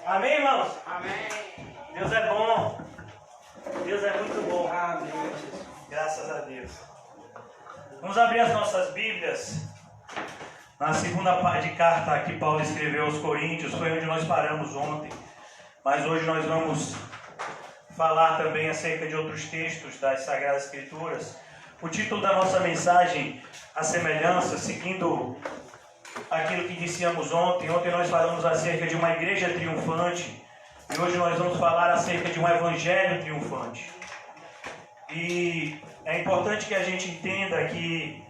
Amém, irmãos? Amém. Deus é bom. Deus é muito bom. Amém. Graças a Deus. Vamos abrir as nossas Bíblias na segunda parte de carta que Paulo escreveu aos Coríntios. Foi onde nós paramos ontem. Mas hoje nós vamos falar também acerca de outros textos das Sagradas Escrituras. O título da nossa mensagem, a semelhança, seguindo aquilo que dissemos ontem. Ontem nós falamos acerca de uma igreja triunfante e hoje nós vamos falar acerca de um evangelho triunfante. E é importante que a gente entenda que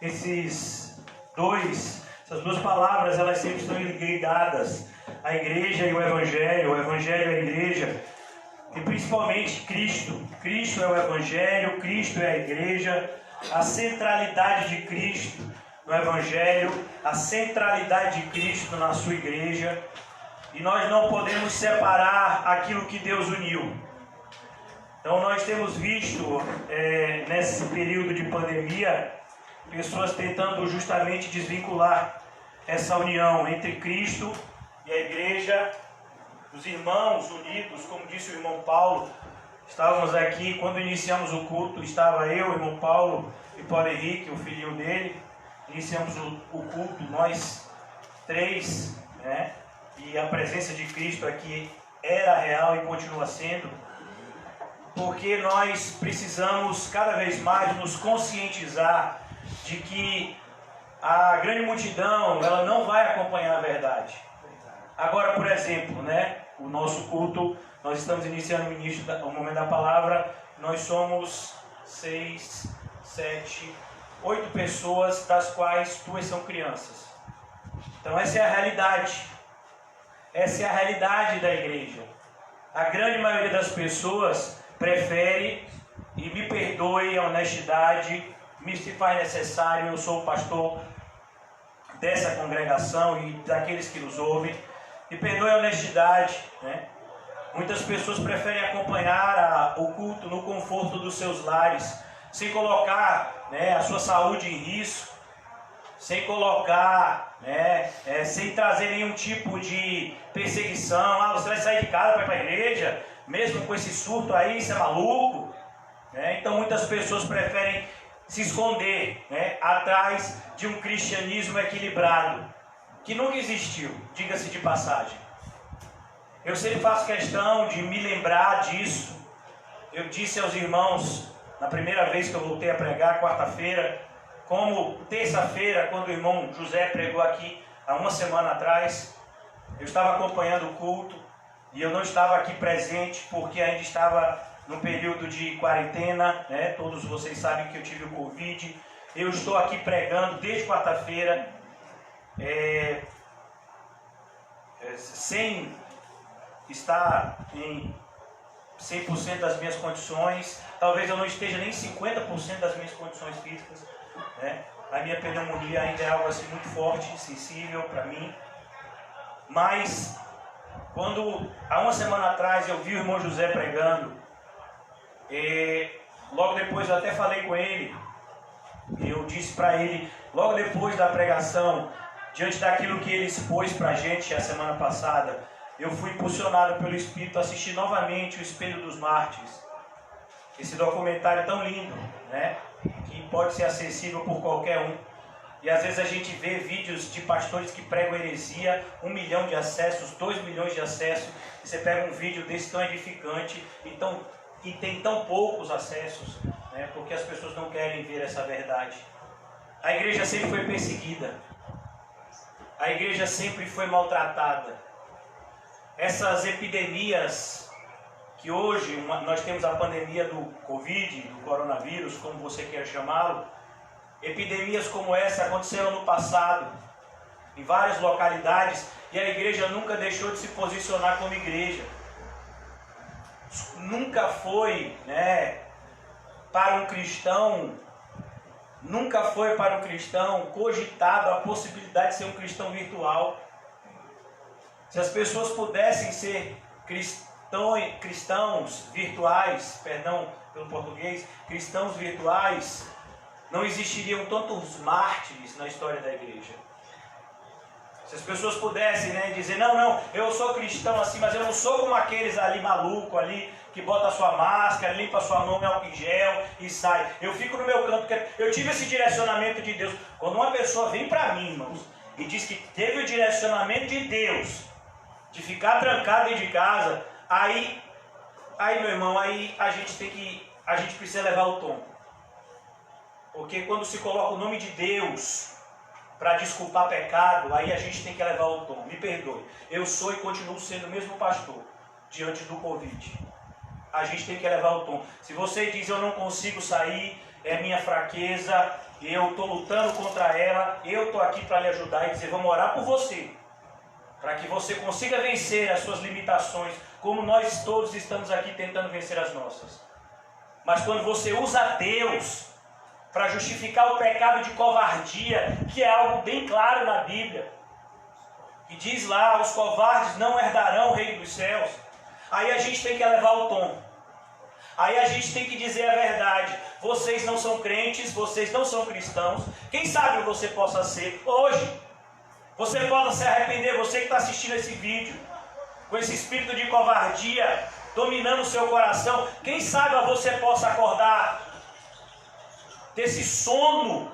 essas duas palavras, elas sempre estão ligadas, a igreja e o evangelho e a igreja, e principalmente Cristo. Cristo é o evangelho, Cristo é a igreja, a centralidade de Cristo no evangelho, a centralidade de Cristo na sua igreja, e nós não podemos separar aquilo que Deus uniu. Então nós temos visto nesse período de pandemia pessoas tentando justamente desvincular essa união entre Cristo e a igreja, os irmãos unidos, como disse o irmão Paulo. Estávamos aqui, quando iniciamos o culto, estava eu, o irmão Paulo e Paulo Henrique, o filhinho dele. Iniciamos o culto, nós três, né? E a presença de Cristo aqui era real e continua sendo, porque nós precisamos cada vez mais nos conscientizar de que a grande multidão, ela não vai acompanhar a verdade. Agora, por exemplo, né? O nosso culto, nós estamos iniciando o momento da palavra, nós somos 6, 7, 8 pessoas, das quais 2 são crianças. Então essa é a realidade. Essa é a realidade da igreja. A grande maioria das pessoas prefere, e me perdoe a honestidade, se faz necessário, eu sou o pastor dessa congregação e daqueles que nos ouvem, me perdoe a honestidade, né? Muitas pessoas preferem acompanhar o culto no conforto dos seus lares, sem colocar, né, a sua saúde em risco, sem colocar, né, sem trazer nenhum tipo de perseguição. Você vai sair de casa para ir para a igreja, mesmo com esse surto aí, você é maluco, né? Então muitas pessoas preferem se esconder, né, atrás de um cristianismo equilibrado, que nunca existiu, diga-se de passagem. Eu sempre faço questão de me lembrar disso. Eu disse aos irmãos, na primeira vez que eu voltei a pregar, quarta-feira, como terça-feira, quando o irmão José pregou aqui, há uma semana atrás, eu estava acompanhando o culto, e eu não estava aqui presente, porque ainda estava no período de quarentena, né? Todos vocês sabem que eu tive o Covid. Eu estou aqui pregando desde quarta-feira, sem estar em 100% das minhas condições. Talvez eu não esteja nem 50% das minhas condições físicas, né? A minha pneumonia ainda é algo assim muito forte, sensível para mim. Mas quando há uma semana atrás eu vi o irmão José pregando, logo depois eu até falei com ele, eu disse para ele, logo depois da pregação, diante daquilo que ele expôs para a gente a semana passada, eu fui impulsionado pelo Espírito a assistir novamente o Espelho dos Mártires. Esse documentário tão lindo, né? Que pode ser acessível por qualquer um. E às vezes a gente vê vídeos de pastores que pregam heresia, 1 milhão de acessos, 2 milhões de acessos. E você pega um vídeo desse tão edificante e tem tão poucos acessos, né? Porque as pessoas não querem ver essa verdade. A igreja sempre foi perseguida. A igreja sempre foi maltratada. Essas epidemias que hoje nós temos, a pandemia do Covid, do coronavírus, como você quer chamá-lo, epidemias como essa aconteceram no passado, em várias localidades, e a igreja nunca deixou de se posicionar como igreja. Nunca foi, né, para um cristão cogitado a possibilidade de ser um cristão virtual. Se as pessoas pudessem ser cristãos virtuais, perdão pelo português, cristãos virtuais, não existiriam tantos mártires na história da igreja. Se as pessoas pudessem, né, dizer, não, eu sou cristão assim, mas eu não sou como aqueles ali maluco ali, que bota a sua máscara, limpa a sua mão em álcool em gel e sai. Eu fico no meu canto, porque eu tive esse direcionamento de Deus. Quando uma pessoa vem para mim, irmãos, e diz que teve o direcionamento de Deus, de ficar trancado dentro de casa, aí meu irmão, aí a gente precisa levar o tom. Porque quando se coloca o nome de Deus para desculpar pecado, aí a gente tem que levar o tom. Me perdoe, eu sou e continuo sendo o mesmo pastor diante do Covid. A gente tem que levar o tom. Se você diz eu não consigo sair, é minha fraqueza, eu estou lutando contra ela, eu estou aqui para lhe ajudar e dizer, vamos orar por você, para que você consiga vencer as suas limitações, como nós todos estamos aqui tentando vencer as nossas. Mas quando você usa Deus para justificar o pecado de covardia, que é algo bem claro na Bíblia, e diz lá, os covardes não herdarão o reino dos céus, aí a gente tem que elevar o tom. Aí a gente tem que dizer a verdade. Vocês não são crentes, vocês não são cristãos. Quem sabe você possa ser hoje. Você possa se arrepender, você que está assistindo esse vídeo, com esse espírito de covardia dominando o seu coração. Quem sabe você possa acordar desse sono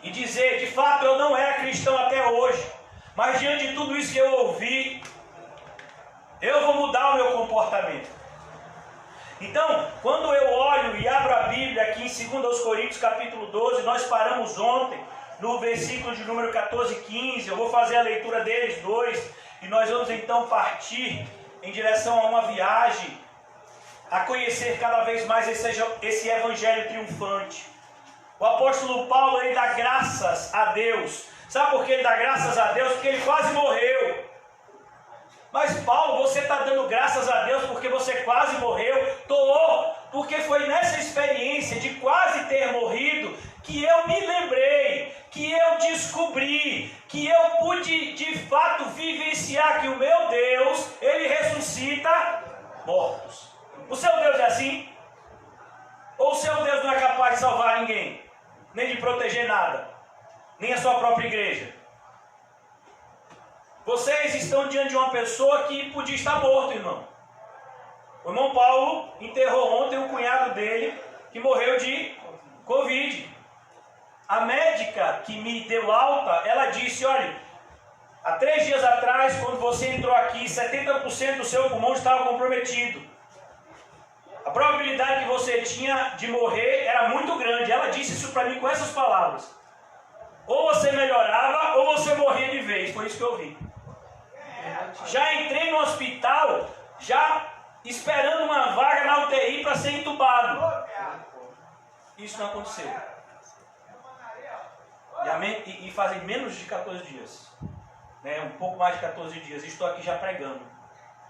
e dizer, de fato eu não era cristão até hoje, mas diante de tudo isso que eu ouvi, eu vou mudar o meu comportamento. Então, quando eu olho e abro a Bíblia aqui em 2 Coríntios capítulo 12, nós paramos ontem no versículo de número 14 e 15, eu vou fazer a leitura deles dois, e nós vamos então partir em direção a uma viagem, a conhecer cada vez mais esse evangelho triunfante. O apóstolo Paulo, ele dá graças a Deus. Sabe por que ele dá graças a Deus? Porque ele quase morreu. Mas Paulo, você está dando graças a Deus porque você quase morreu? Tô, porque foi nessa experiência de quase ter morrido que eu me lembrei, que eu descobri, que eu pude de fato vivenciar que o meu Deus, ele ressuscita mortos. O seu Deus é assim? Ou o seu Deus não é capaz de salvar ninguém? Nem de proteger nada? Nem a sua própria igreja? Vocês estão diante de uma pessoa que podia estar morto, irmão. O irmão Paulo enterrou ontem o cunhado dele, que morreu de Covid. A médica que me deu alta, ela disse, olha, há 3 dias atrás, quando você entrou aqui, 70% do seu pulmão estava comprometido. A probabilidade que você tinha de morrer era muito grande. Ela disse isso para mim com essas palavras. Ou você melhorava, ou você morria de vez. Foi isso que eu vi. Já entrei no hospital, já esperando uma vaga na UTI para ser entubado. Isso não aconteceu. E fazem menos de 14 dias. Né? Um pouco mais de 14 dias. Estou aqui já pregando.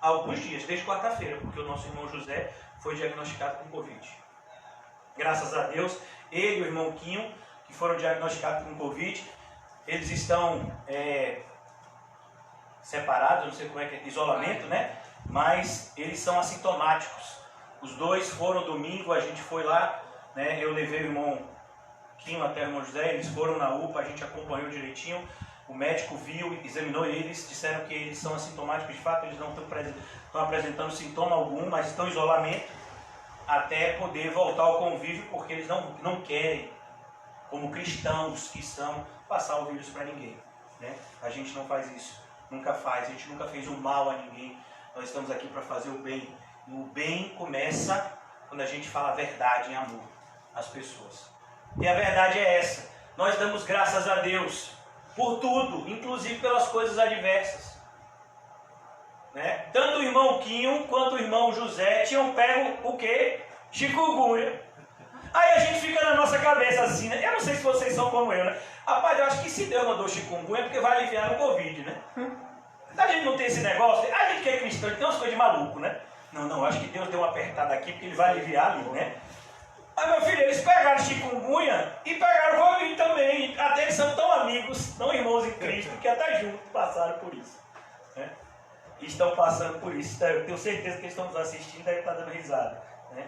Há alguns dias, desde quarta-feira, porque o nosso irmão José foi diagnosticado com Covid. Graças a Deus, ele e o irmão Quinho, que foram diagnosticados com Covid, eles estão separados, não sei como é que é, isolamento, né? Mas eles são assintomáticos. Os dois foram domingo, a gente foi lá, né? Eu levei o irmão Quinho até o irmão José, eles foram na UPA, a gente acompanhou direitinho. O médico viu, examinou eles, disseram que eles são assintomáticos, de fato eles não estão apresentando sintoma algum, mas estão em isolamento até poder voltar ao convívio, porque eles não querem, como cristãos que são, passar o vírus para ninguém. Né? A gente não faz isso, nunca faz, a gente nunca fez o mal a ninguém, nós estamos aqui para fazer o bem. E o bem começa quando a gente fala a verdade em amor às pessoas. E a verdade é essa, nós damos graças a Deus por tudo, inclusive pelas coisas adversas. Né? Tanto o irmão Quinho quanto o irmão José tinham pego o quê? Chikungunya. Aí a gente fica na nossa cabeça assim, né? Eu não sei se vocês são como eu, né? Rapaz, eu acho que se Deus mandou chikungunya é porque vai aliviar no Covid, né? A gente não tem esse negócio, a gente que é cristão, tem umas coisas de maluco, né? Não, eu acho que Deus deu uma apertada aqui porque ele vai aliviar ali, né? Aí, meu filho, eles pegaram chikungunya e pegaram o Covid também. Até eles são tão amigos, tão irmãos em Cristo, que até juntos passaram por isso. Né? E estão passando por isso. Eu tenho certeza que eles estão nos assistindo e devem estar dando risada. Né?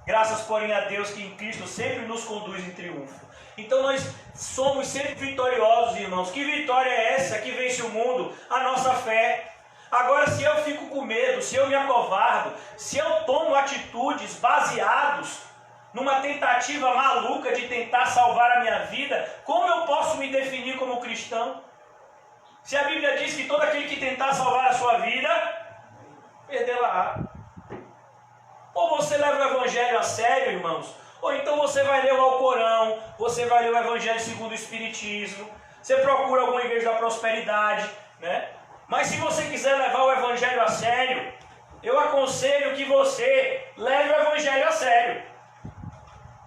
Graças, porém, a Deus que em Cristo sempre nos conduz em triunfo. Então nós somos sempre vitoriosos, irmãos. Que vitória é essa que vence o mundo? A nossa fé. Agora, se eu fico com medo, se eu me acovardo, se eu tomo atitudes baseados numa tentativa maluca de tentar salvar a minha vida, como eu posso me definir como cristão? Se a Bíblia diz que todo aquele que tentar salvar a sua vida, perdê-la. Ou você leva o Evangelho a sério, irmãos, ou então você vai ler o Alcorão, você vai ler o Evangelho segundo o Espiritismo, você procura alguma igreja da prosperidade, né? Mas se você quiser levar o Evangelho a sério, eu aconselho que você leve o Evangelho a sério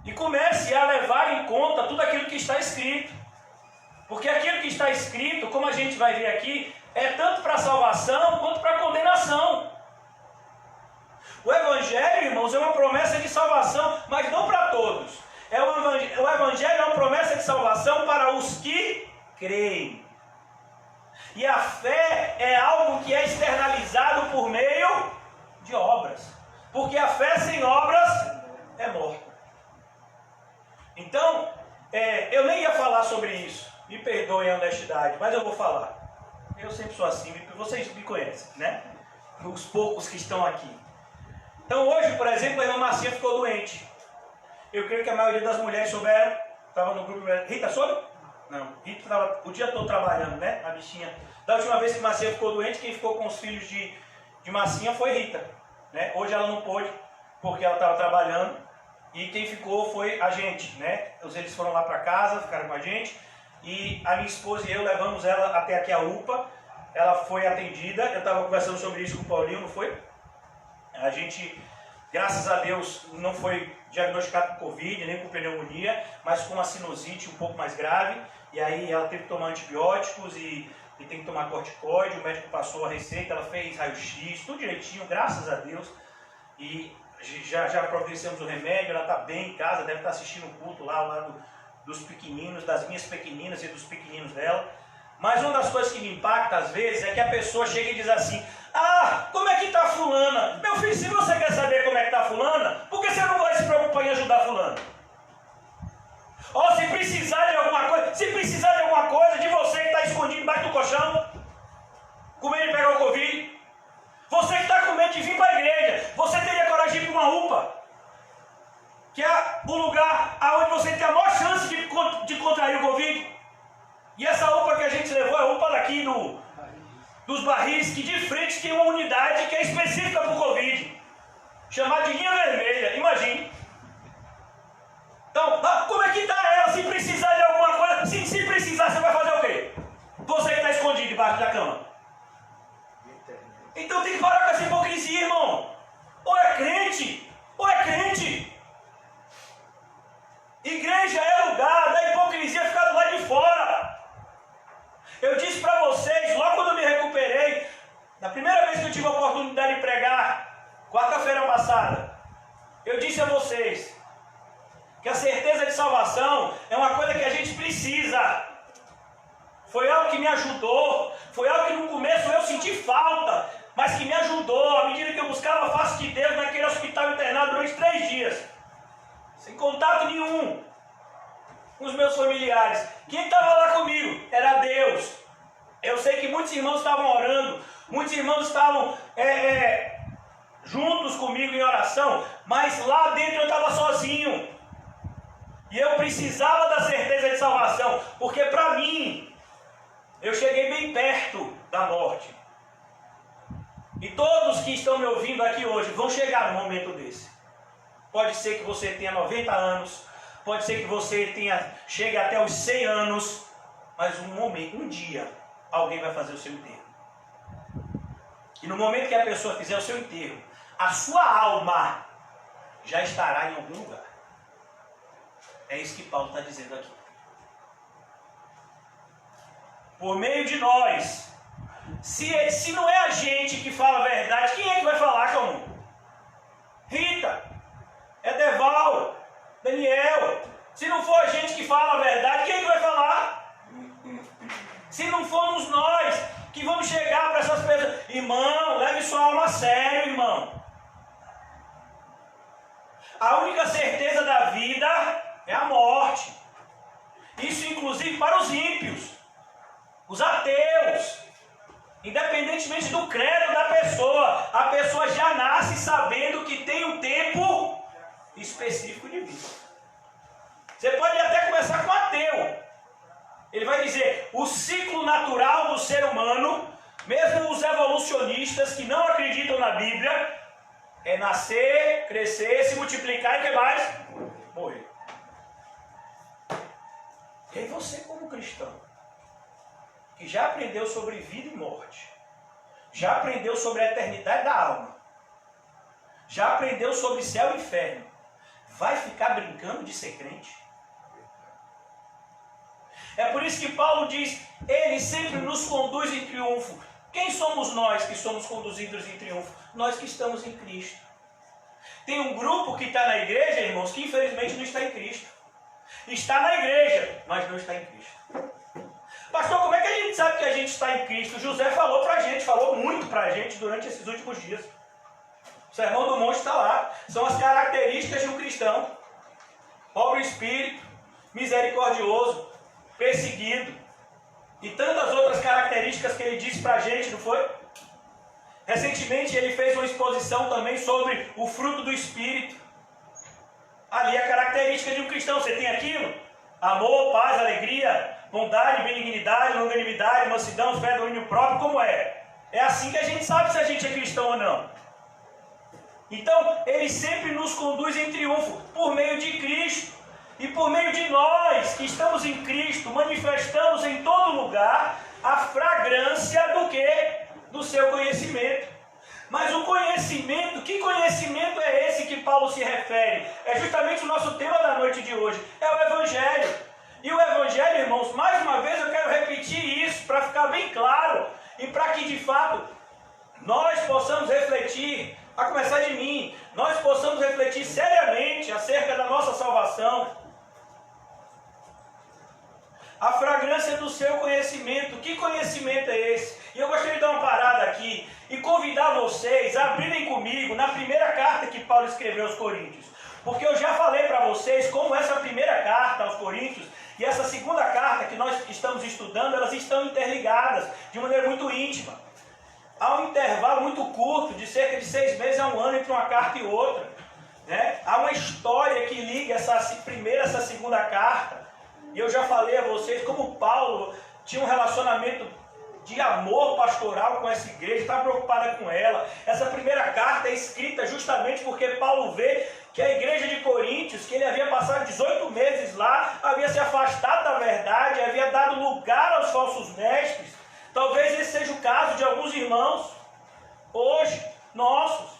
e comece a levar em conta tudo aquilo que está escrito. Porque aquilo que está escrito, como a gente vai ver aqui, é tanto para salvação quanto para condenação. O Evangelho, irmãos, é uma promessa de salvação, mas não para todos. O Evangelho é uma promessa de salvação para os que creem. E a fé é algo que é externalizado por meio de obras. Porque a fé sem obras é morta. Então, eu nem ia falar sobre isso. Me perdoem a honestidade, mas eu vou falar. Eu sempre sou assim, vocês me conhecem, né? Os poucos que estão aqui. Então hoje, por exemplo, a irmã Marcinha ficou doente. Eu creio que a maioria das mulheres souberam. Estava no grupo. Rita soube? Não. Rita estava o dia todo trabalhando, né? A bichinha. Da última vez que Marcinha ficou doente, quem ficou com os filhos de Marcinha foi Rita, né? Hoje ela não pôde, porque ela estava trabalhando. E quem ficou foi a gente, né? Eles foram lá para casa, ficaram com a gente. E a minha esposa e eu levamos ela até aqui a UPA. Ela foi atendida. Eu estava conversando sobre isso com o Paulinho, não foi? A gente, graças a Deus, não foi diagnosticado com Covid, nem com pneumonia, mas com uma sinusite um pouco mais grave. E aí ela teve que tomar antibióticos e tem que tomar corticoide. O médico passou a receita, ela fez raio-x, tudo direitinho, graças a Deus. E já providenciamos o remédio, ela está bem em casa, deve estar assistindo o culto lá dos pequeninos, das minhas pequeninas e dos pequeninos dela. Mas uma das coisas que me impacta às vezes é que a pessoa chega e diz assim: ah, como é que está fulana? Meu filho, se você quer saber como é que está fulana, por que você não vai se preocupar em ajudar fulana? Ó, se precisar de alguma coisa de você que está escondido embaixo do colchão, com medo de pegar o Covid, você que está com medo de vir para a igreja, você teria coragem de ir para uma UPA, que é o lugar onde você tem a maior chance de contrair o Covid. E essa UPA que a gente levou é a UPA daqui dos Barris, que de frente tem uma unidade que é específica para o Covid, chamada de linha vermelha, imagine. Então, como é que está ela? Se precisar de alguma coisa, se precisar, você vai fazer o quê? Você que está escondido debaixo da cama. Então tem que parar com essa hipocrisia, irmão. Ou é crente, ou é crente. Igreja é lugar da hipocrisia ficar do lado de fora. Eu disse para vocês, logo quando eu me recuperei, na primeira vez que eu tive a oportunidade de pregar, quarta-feira passada, eu disse a vocês que a certeza de salvação é uma coisa que a gente precisa. Foi algo que me ajudou, foi algo que no começo eu senti falta, mas que me ajudou à medida que eu buscava a face de Deus naquele hospital internado durante 3 dias, sem contato nenhum com os meus familiares. Quem estava lá comigo era Deus. Eu sei que muitos irmãos estavam orando, muitos irmãos estavam juntos comigo em oração, mas lá dentro eu estava sozinho. E eu precisava da certeza de salvação, porque para mim, eu cheguei bem perto da morte. E todos que estão me ouvindo aqui hoje vão chegar num momento desse. Pode ser que você tenha 90 anos, pode ser que você chegue até os 100 anos, mas um dia, alguém vai fazer o seu enterro. E no momento que a pessoa fizer o seu enterro, a sua alma já estará em algum lugar. É isso que Paulo está dizendo aqui. Por meio de nós. Se não é a gente que fala a verdade, quem é que vai falar, Calmon? Rita, Edeval, Daniel. Se não for a gente que fala a verdade, quem é que vai falar? Se não formos nós que vamos chegar para essas pessoas, irmão, leve sua alma a sério, irmão. A única certeza da vida é a morte. Isso inclusive para os ímpios, os ateus. Independentemente do credo da pessoa, a pessoa já nasce sabendo que tem um tempo específico de vida. Você pode até começar com ateu. Ele vai dizer, o ciclo natural do ser humano, mesmo os evolucionistas que não acreditam na Bíblia, é nascer, crescer, se multiplicar e o que mais? Morrer. E aí você como cristão, que já aprendeu sobre vida e morte, já aprendeu sobre a eternidade da alma, já aprendeu sobre céu e inferno, vai ficar brincando de ser crente? É por isso que Paulo diz, ele sempre nos conduz em triunfo. Quem somos nós que somos conduzidos em triunfo? Nós que estamos em Cristo. Tem um grupo que está na igreja, irmãos, que infelizmente não está em Cristo. Está na igreja, mas não está em Cristo. Pastor, como é que a gente sabe que a gente está em Cristo? José falou para a gente, falou muito para a gente durante esses últimos dias. O Sermão do Monte está lá. São as características de um cristão. Pobre espírito, misericordioso, perseguido. E tantas outras características que ele disse para a gente, não foi? Recentemente ele fez uma exposição também sobre o fruto do Espírito. Ali a característica de um cristão. Você tem aquilo? Amor, paz, alegria, bondade, benignidade, longanimidade, mansidão, fé, domínio próprio. Como é? É assim que a gente sabe se a gente é cristão ou não. Então, ele sempre nos conduz em triunfo por meio de Cristo. E por meio de nós que estamos em Cristo, manifestamos em todo lugar a fragrância do quê? Do seu conhecimento. Mas o conhecimento, que conhecimento é esse que Paulo se refere? É justamente o nosso tema da noite de hoje, é o Evangelho. E o Evangelho, irmãos, mais uma vez eu quero repetir isso para ficar bem claro e para que de fato nós possamos refletir, a começar de mim, nós possamos refletir seriamente acerca da nossa salvação. A fragrância do seu conhecimento. Que conhecimento é esse? E eu gostaria de dar uma parada aqui e convidar vocês a abrirem comigo na primeira carta que Paulo escreveu aos Coríntios. Porque eu já falei para vocês como essa primeira carta aos Coríntios e essa segunda carta que nós estamos estudando, elas estão interligadas de maneira muito íntima. Há um intervalo muito curto, de cerca de 6 meses a 1 ano entre uma carta e outra. Né? Há uma história que liga essa primeira e essa segunda carta. E eu já falei a vocês como Paulo tinha um relacionamento de amor pastoral com essa igreja, estava preocupada com ela. Essa primeira carta é escrita justamente porque Paulo vê que a igreja de Coríntios, que ele havia passado 18 meses lá, havia se afastado da verdade, havia dado lugar aos falsos mestres. Talvez esse seja o caso de alguns irmãos, hoje, nossos.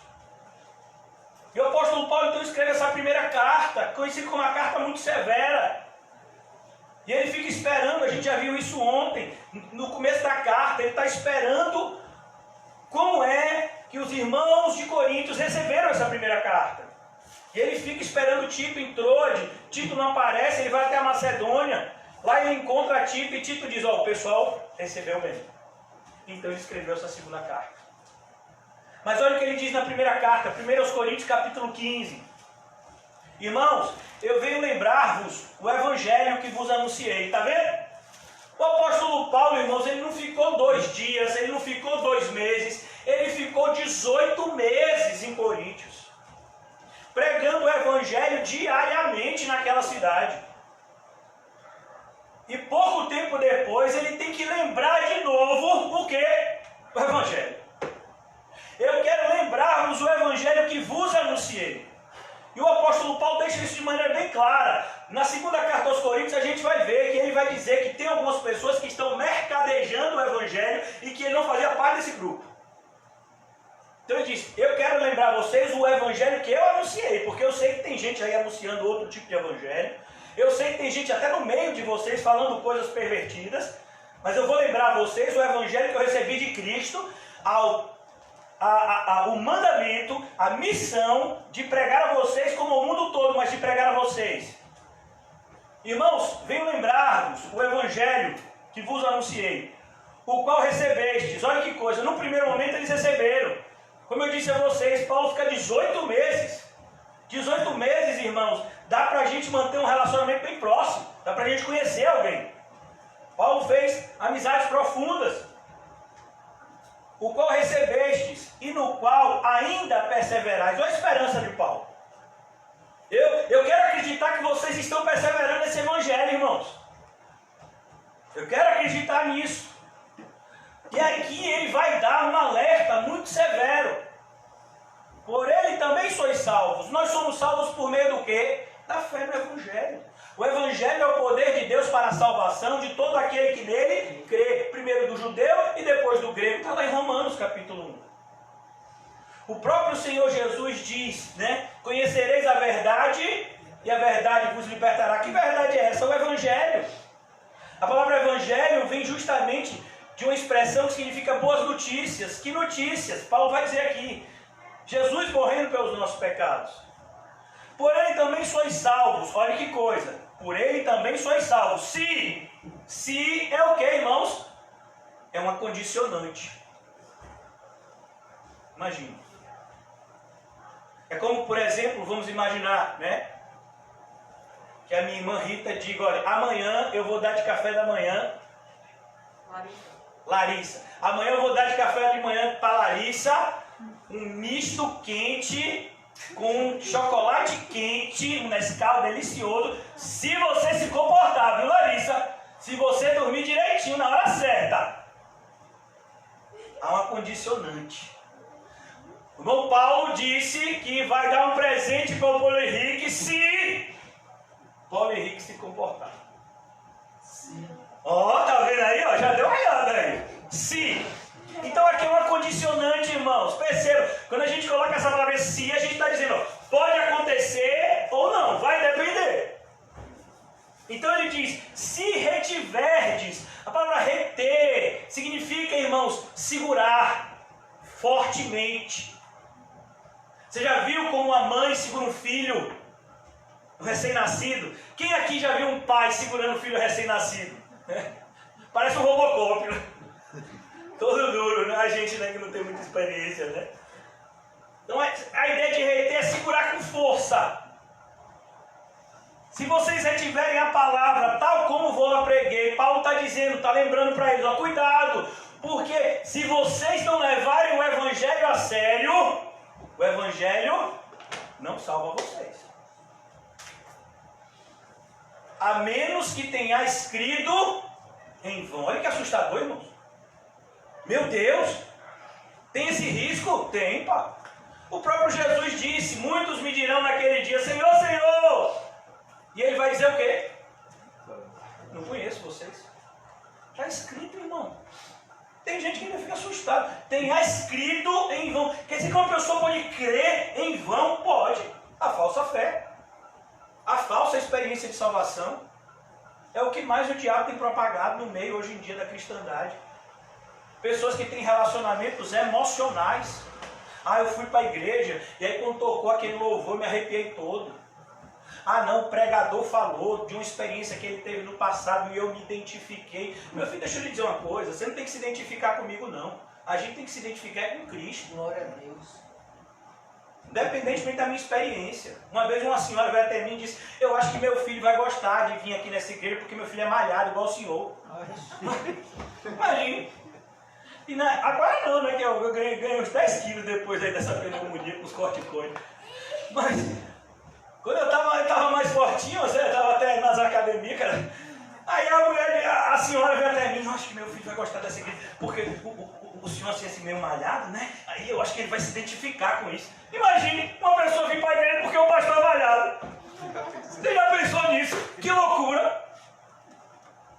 E o apóstolo Paulo então escreve essa primeira carta, conhecida como uma carta muito severa. E ele fica esperando, a gente já viu isso ontem, no começo da carta, ele está esperando como é que os irmãos de Coríntios receberam essa primeira carta. E ele fica esperando Tito em Troade, Tito não aparece, ele vai até a Macedônia, lá ele encontra Tito e Tito diz, ó, o pessoal recebeu mesmo. Então ele escreveu essa segunda carta. Mas olha o que ele diz na primeira carta, 1 Coríntios capítulo 15. Irmãos, eu venho lembrar-vos o evangelho que vos anunciei, está vendo? O apóstolo Paulo, irmãos, ele não ficou 2 dias, ele não ficou 2 meses, ele ficou 18 meses em Coríntios, pregando o evangelho diariamente naquela cidade. E pouco tempo depois ele tem que lembrar de novo o quê? O evangelho. Eu quero lembrar-vos o evangelho que vos anunciei. E o apóstolo Paulo deixa isso de maneira bem clara. Na segunda carta aos Coríntios a gente vai ver que ele vai dizer que tem algumas pessoas que estão mercadejando o evangelho e que ele não fazia parte desse grupo. Então ele diz, eu quero lembrar a vocês o evangelho que eu anunciei, porque eu sei que tem gente aí anunciando outro tipo de evangelho. Eu sei que tem gente até no meio de vocês falando coisas pervertidas, mas eu vou lembrar a vocês o evangelho que eu recebi de Cristo, o mandamento, a missão de pregar a vocês como o mundo todo, mas de pregar a vocês. Irmãos, venho lembrar-vos o evangelho que vos anunciei, o qual recebestes. Olha que coisa, no primeiro momento eles receberam. Como eu disse a vocês, Paulo fica 18 meses 18 meses, irmãos, dá para a gente manter um relacionamento bem próximo, dá para a gente conhecer alguém. Paulo fez amizades profundas, o qual recebestes e no qual ainda perseverais. Olha a esperança de Paulo. Eu quero acreditar que vocês estão perseverando nesse evangelho, irmãos. Eu quero acreditar nisso. E aqui ele vai dar um alerta muito severo. Por ele também sois salvos. Nós somos salvos por meio do quê? Da fé no evangelho. O evangelho é o poder de Deus para a salvação de todo aquele que nele crê. Primeiro do judeu e depois do grego. Está lá em Romanos capítulo 1. O próprio Senhor Jesus diz, né? Conhecereis a verdade e a verdade vos libertará. Que verdade é essa? O evangelho. A palavra evangelho vem justamente de uma expressão que significa boas notícias. Que notícias? Paulo vai dizer aqui. Jesus morrendo pelos nossos pecados. Por ele também sois salvos. Olha que coisa. Por ele também sois salvos. Se é o que, irmãos? É uma condicionante. Imagina. É como, por exemplo, vamos imaginar, né? Que a minha irmã Rita diga, olha, amanhã eu vou dar de café da manhã. Larissa. Amanhã eu vou dar de café de manhã para Larissa um misto quente com chocolate quente, um Nescau delicioso, se você se comportar, viu, Larissa? Se você dormir direitinho na hora certa. Há uma condicionante. O irmão Paulo disse que vai dar um presente para o Paulo Henrique se Paulo Henrique se comportar. Ó, tá vendo aí? Ó, já deu uma olhada aí. Se. Então aqui é uma condicionante, irmãos. Perceba, quando a gente coloca essa palavra se, a gente está dizendo, ó, pode acontecer ou não, vai depender. Então ele diz, se retiverdes. A palavra reter significa, irmãos, segurar fortemente. Você já viu como uma mãe segura um filho recém-nascido? Quem aqui já viu um pai segurando um filho recém-nascido? Parece um Robocop, né? Todo duro, né? A gente, né, que não tem muita experiência, né? Então a ideia de reter é segurar com força. Se vocês retiverem a palavra, tal como vou preguei, Paulo está dizendo, está lembrando para eles, ó, cuidado, porque se vocês não levarem o evangelho a sério, o evangelho não salva vocês. A menos que tenha escrito em vão. Olha que assustador, irmãos. Meu Deus, tem esse risco? Tem, pá. O próprio Jesus disse, muitos me dirão naquele dia, Senhor, Senhor. E ele vai dizer o quê? Não conheço vocês. Está escrito, irmão. Tem gente que ainda fica assustado. Tem escrito em vão. Quer dizer que uma pessoa pode crer em vão? Pode. A falsa fé. A falsa experiência de salvação. É o que mais o diabo tem propagado no meio hoje em dia da cristandade. Pessoas que têm relacionamentos emocionais. Ah, eu fui para a igreja e aí quando tocou aquele louvor eu me arrepiei todo. Ah não, o pregador falou de uma experiência que ele teve no passado e eu me identifiquei. Meu filho, deixa eu lhe dizer uma coisa, você não tem que se identificar comigo não. A gente tem que se identificar com Cristo. Glória a Deus. Independentemente da minha experiência. Uma vez uma senhora veio até mim e disse, eu acho que meu filho vai gostar de vir aqui nessa igreja porque meu filho é malhado igual o senhor. Imagina. E agora não, né? Que eu ganhei uns 10 quilos depois aí dessa pneumonia com os corticoides. Mas quando eu tava mais fortinho, eu tava até nas academias, cara. Aí a senhora veio até mim, eu acho que meu filho vai gostar dessa igreja, porque o senhor assim meio malhado, né? Aí eu acho que ele vai se identificar com isso. Imagine uma pessoa vir para a igreja porque o pastor é malhado. Você já pensou nisso? Que loucura!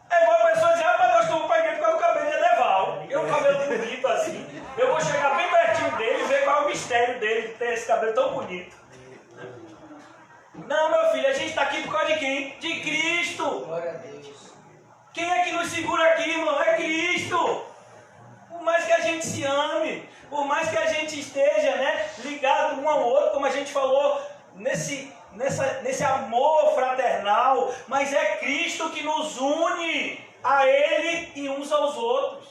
É igual a pessoa dizer, rapaz, eu estou para a igreja por causa do cabelo de Edeval. Eu, o cabelo bonito assim, eu vou chegar bem pertinho dele e ver qual é o mistério dele de ter esse cabelo tão bonito. Não, meu filho, a gente está aqui por causa de quem? De Cristo. Glória a Deus. Quem é que nos segura aqui, irmão? É Cristo. Por mais que a gente se ame, por mais que a gente esteja, né, ligado um ao outro, como a gente falou, nesse amor fraternal, mas é Cristo que nos une a Ele e uns aos outros.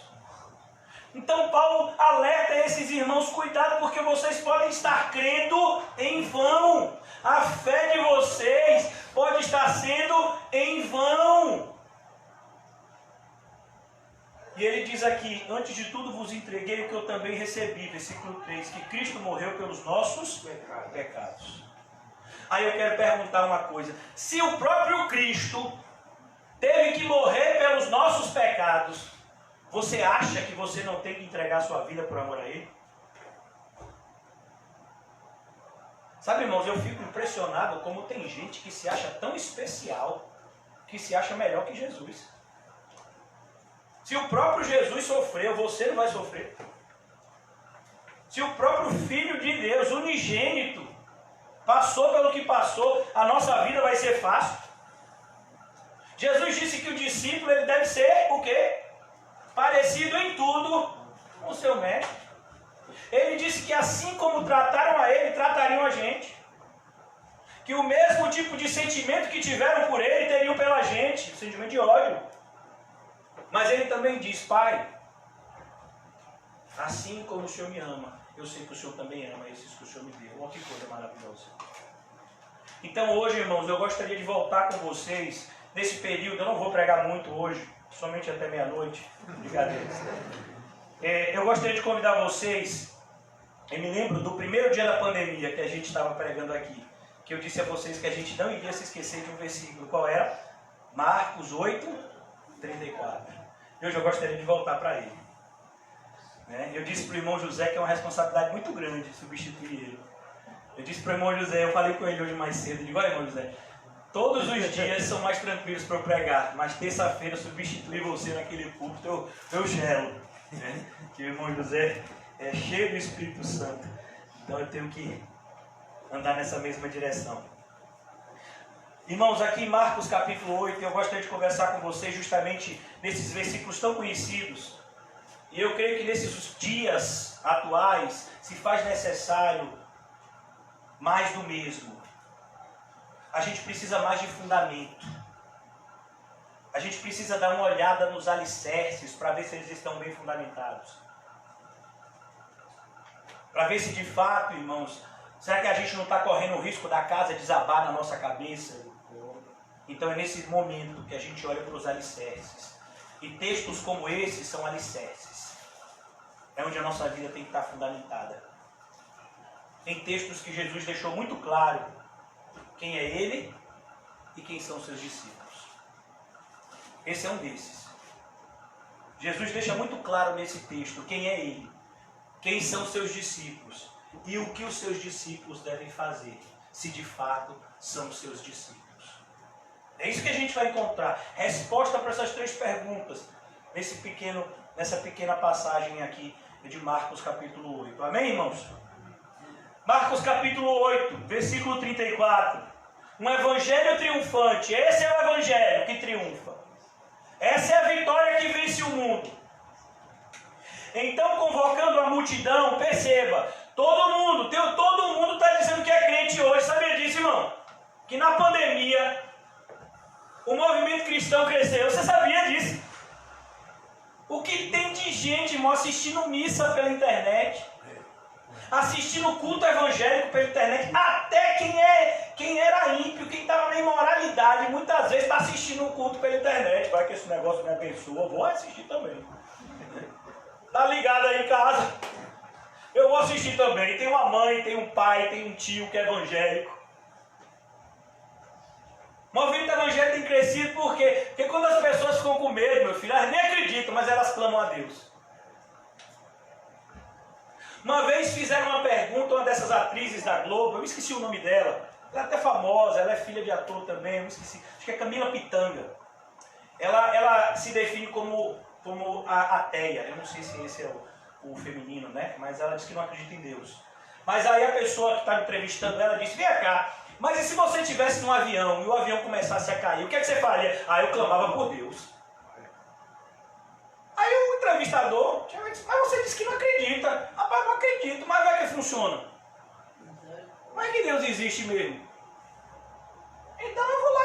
Então Paulo alerta esses irmãos, cuidado porque vocês podem estar crendo em vão. A fé de vocês pode estar sendo em vão. E ele diz aqui, antes de tudo vos entreguei o que eu também recebi, versículo 3, que Cristo morreu pelos nossos pecados. Aí eu quero perguntar uma coisa, se o próprio Cristo teve que morrer pelos nossos pecados, você acha que você não tem que entregar sua vida por amor a Ele? Sabe, irmãos, eu fico impressionado como tem gente que se acha tão especial, que se acha melhor que Jesus. Se o próprio Jesus sofreu, você não vai sofrer. Se o próprio Filho de Deus, unigênito, passou pelo que passou, a nossa vida vai ser fácil. Jesus disse que o discípulo ele deve ser o quê? Parecido em tudo com o seu mestre. Ele disse que assim como trataram a ele, tratariam a gente. Que o mesmo tipo de sentimento que tiveram por ele, teriam pela gente, sentimento de ódio. Mas ele também diz, Pai, assim como o Senhor me ama, eu sei que o Senhor também ama esses que o Senhor me deu. Olha que coisa maravilhosa. Então hoje, irmãos, eu gostaria de voltar com vocês nesse período. Eu não vou pregar muito hoje, somente até meia-noite. Brincadeira. Eu gostaria de convidar vocês. Eu me lembro do primeiro dia da pandemia que a gente estava pregando aqui, que eu disse a vocês que a gente não iria se esquecer de um versículo. Qual era? Marcos 8:34. E hoje eu gostaria de voltar para ele. Eu disse para o irmão José que é uma responsabilidade muito grande substituir ele. Eu disse para o irmão José, eu falei com ele hoje mais cedo, eu digo, olha irmão José, todos os dias são mais tranquilos para eu pregar, mas terça-feira substituir você naquele púlpito, eu gelo. Que o irmão José é cheio do Espírito Santo. Então eu tenho que andar nessa mesma direção. Irmãos, aqui em Marcos capítulo 8, eu gostaria de conversar com vocês justamente nesses versículos tão conhecidos. E eu creio que nesses dias atuais se faz necessário mais do mesmo. A gente precisa mais de fundamento. A gente precisa dar uma olhada nos alicerces para ver se eles estão bem fundamentados. Para ver se de fato, irmãos, será que a gente não está correndo o risco da casa desabar na nossa cabeça? Então é nesse momento que a gente olha para os alicerces. E textos como esses são alicerces. É onde a nossa vida tem que estar fundamentada. Tem textos que Jesus deixou muito claro quem é Ele e quem são seus discípulos. Esse é um desses. Jesus deixa muito claro nesse texto quem é Ele, quem são seus discípulos e o que os seus discípulos devem fazer, se de fato são seus discípulos. É isso que a gente vai encontrar. Resposta para essas três perguntas nessa pequena passagem aqui de Marcos capítulo 8. Amém, irmãos? Marcos capítulo 8, versículo 34. Um evangelho triunfante. Esse é o evangelho que triunfa. Essa é a vitória que vence o mundo. Então, convocando a multidão, perceba, todo mundo está dizendo que é crente hoje. Sabia disso, irmão? Que na pandemia o movimento cristão cresceu. Você sabia disso? O que tem de gente, irmão, assistindo missa pela internet, assistindo culto evangélico pela internet, até quem era ímpio, quem estava na imoralidade, muitas vezes está assistindo um culto pela internet. Vai que esse negócio me abençoa, vou assistir também. Tá ligado aí em casa? Eu vou assistir também. Tem uma mãe, tem um pai, tem um tio que é evangélico. O movimento evangélico tem crescido por quê? Porque quando as pessoas ficam com medo, meu filho, elas nem acreditam, mas elas clamam a Deus. Uma vez fizeram uma pergunta a uma dessas atrizes da Globo, eu esqueci o nome dela, ela é até famosa, ela é filha de ator também, eu esqueci, acho que é Camila Pitanga. Ela se define como ateia, eu não sei se esse é o feminino, né? Mas ela diz que não acredita em Deus. Mas aí a pessoa que está entrevistando ela disse, vem cá, mas e se você estivesse num avião e o avião começasse a cair, o que é que você faria? Aí eu clamava por Deus. Aí o entrevistador disse, mas você disse que não acredita. Rapaz, não acredito, mas vai que funciona. Mas é que Deus existe mesmo. Então eu vou lá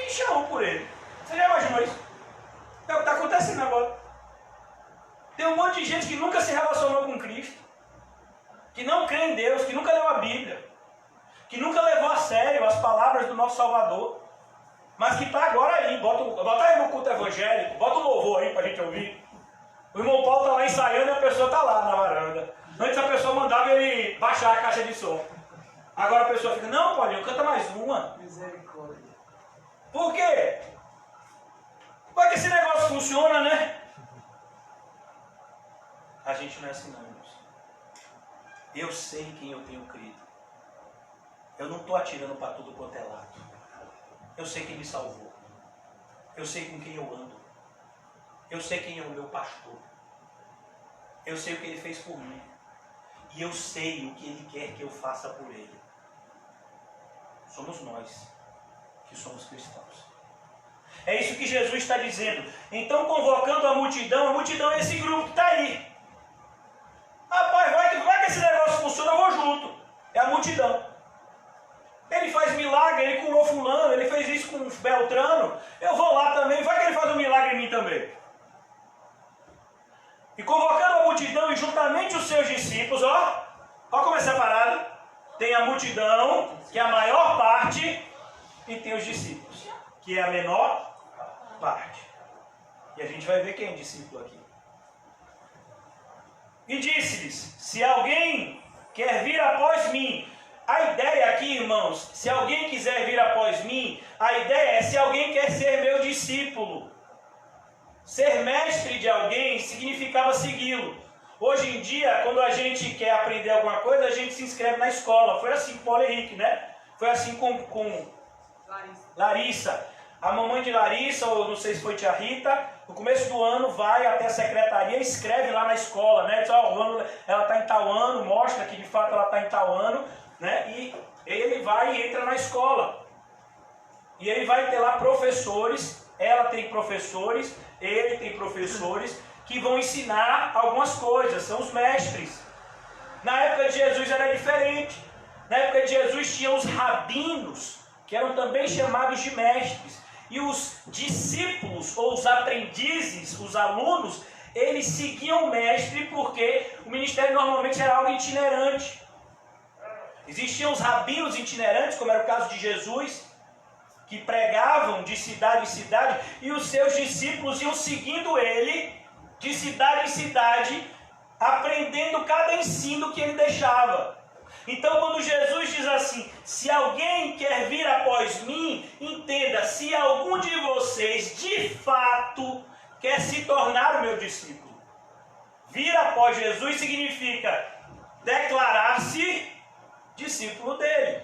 e chamo por ele. Você já imaginou isso? É o que está acontecendo agora. Tem um monte de gente que nunca se relacionou com Cristo, que não crê em Deus, que nunca leu a Bíblia, que nunca levou a sério as palavras do nosso Salvador, mas que está agora aí. Bota aí no culto evangélico, bota um louvor aí para a gente ouvir. O irmão Paulo está lá ensaiando e a pessoa está lá na varanda. Antes a pessoa mandava ele baixar a caixa de som. Agora a pessoa fica, não, Paulinho, canta mais uma. Misericórdia. Por quê? Como é que esse negócio funciona, né? A gente não é assim não, irmãos. Eu sei quem eu tenho crido. Eu não estou atirando para tudo quanto é lado. Eu sei quem me salvou. Eu sei com quem eu ando. Eu sei quem é o meu pastor. Eu sei o que ele fez por mim. E eu sei o que ele quer que eu faça por ele. Somos nós que somos cristãos. É isso que Jesus está dizendo. Então, convocando a multidão é esse grupo que está aí. Rapaz, vai que esse negócio funciona, eu vou junto. É a multidão. Ele faz milagre, ele curou fulano, ele fez isso com Beltrano. Eu vou lá também, vai que ele faz um milagre em mim também. E convocando a multidão e juntamente os seus discípulos, ó como é separado. Tem a multidão, que é a maior parte, e tem os discípulos, que é a menor parte. E a gente vai ver quem é discípulo aqui. E disse-lhes, se alguém quer vir após mim, a ideia aqui, irmãos, se alguém quiser vir após mim, a ideia é se alguém quer ser meu discípulo. Ser mestre de alguém significava segui-lo. Hoje em dia, quando a gente quer aprender alguma coisa, a gente se inscreve na escola. Foi assim com Paulo Henrique, né? Foi assim com Larissa. A mamãe de Larissa, ou não sei se foi tia Rita, no começo do ano vai até a secretaria e escreve lá na escola, né? Diz, ela está em tal ano, mostra que de fato ela está em tal ano, né? E ele vai e entra na escola. E ele vai ter lá professores, ela tem professores, ele tem professores que vão ensinar algumas coisas, são os mestres. Na época de Jesus era diferente. Na época de Jesus tinha os rabinos, que eram também chamados de mestres. E os discípulos, ou os aprendizes, os alunos, eles seguiam o mestre porque o ministério normalmente era algo itinerante. Existiam os rabinos itinerantes, como era o caso de Jesus, que pregavam de cidade em cidade, e os seus discípulos iam seguindo ele de cidade em cidade, aprendendo cada ensino que ele deixava. Então, quando Jesus diz assim, se alguém quer vir após mim, entenda, se algum de vocês de fato quer se tornar o meu discípulo. Vir após Jesus significa declarar-se discípulo dele.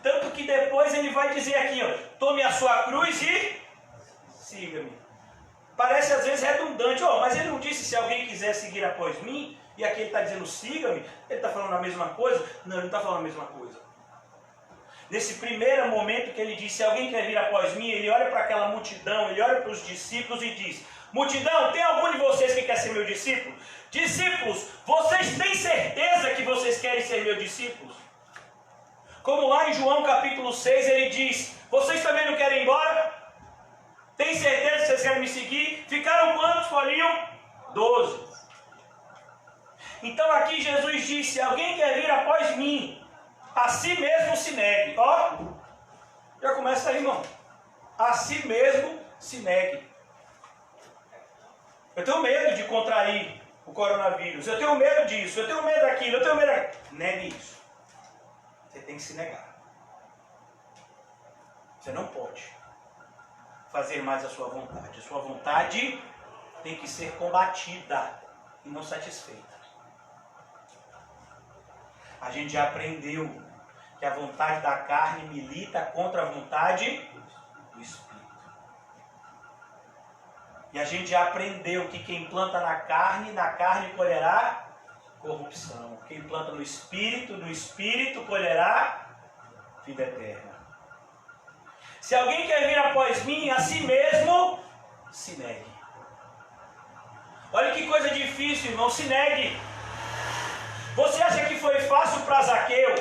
Tanto que depois ele vai dizer aqui, tome a sua cruz e siga-me. Parece às vezes redundante, mas ele não disse se alguém quiser seguir após mim, e aqui ele está dizendo siga-me, ele está falando a mesma coisa? Não, ele não está falando a mesma coisa. Nesse primeiro momento que ele diz, se alguém quer vir após mim, ele olha para aquela multidão, ele olha para os discípulos e diz, multidão, tem algum de vocês que quer ser meu discípulo? Discípulos, vocês têm certeza que vocês querem ser meus discípulos? Como lá em João capítulo 6 ele diz, vocês também não querem ir embora? Tem certeza que vocês querem me seguir? Ficaram quantos, Paulinho? 12. Então aqui Jesus disse, se alguém quer vir após mim, a si mesmo se negue. Já começa aí, irmão. A si mesmo se negue. Eu tenho medo de contrair o coronavírus. Eu tenho medo disso. Eu tenho medo daquilo. Eu tenho medo daquilo. Negue isso. Você tem que se negar. Você não pode fazer mais a sua vontade. A sua vontade tem que ser combatida e não satisfeita. A gente já aprendeu que a vontade da carne milita contra a vontade do Espírito. E a gente já aprendeu que quem planta na carne colherá corrupção. Quem planta no Espírito colherá vida eterna. Se alguém quer vir após mim, a si mesmo se negue. Olha que coisa difícil, irmão, se negue. Você acha que foi fácil para Zaqueu,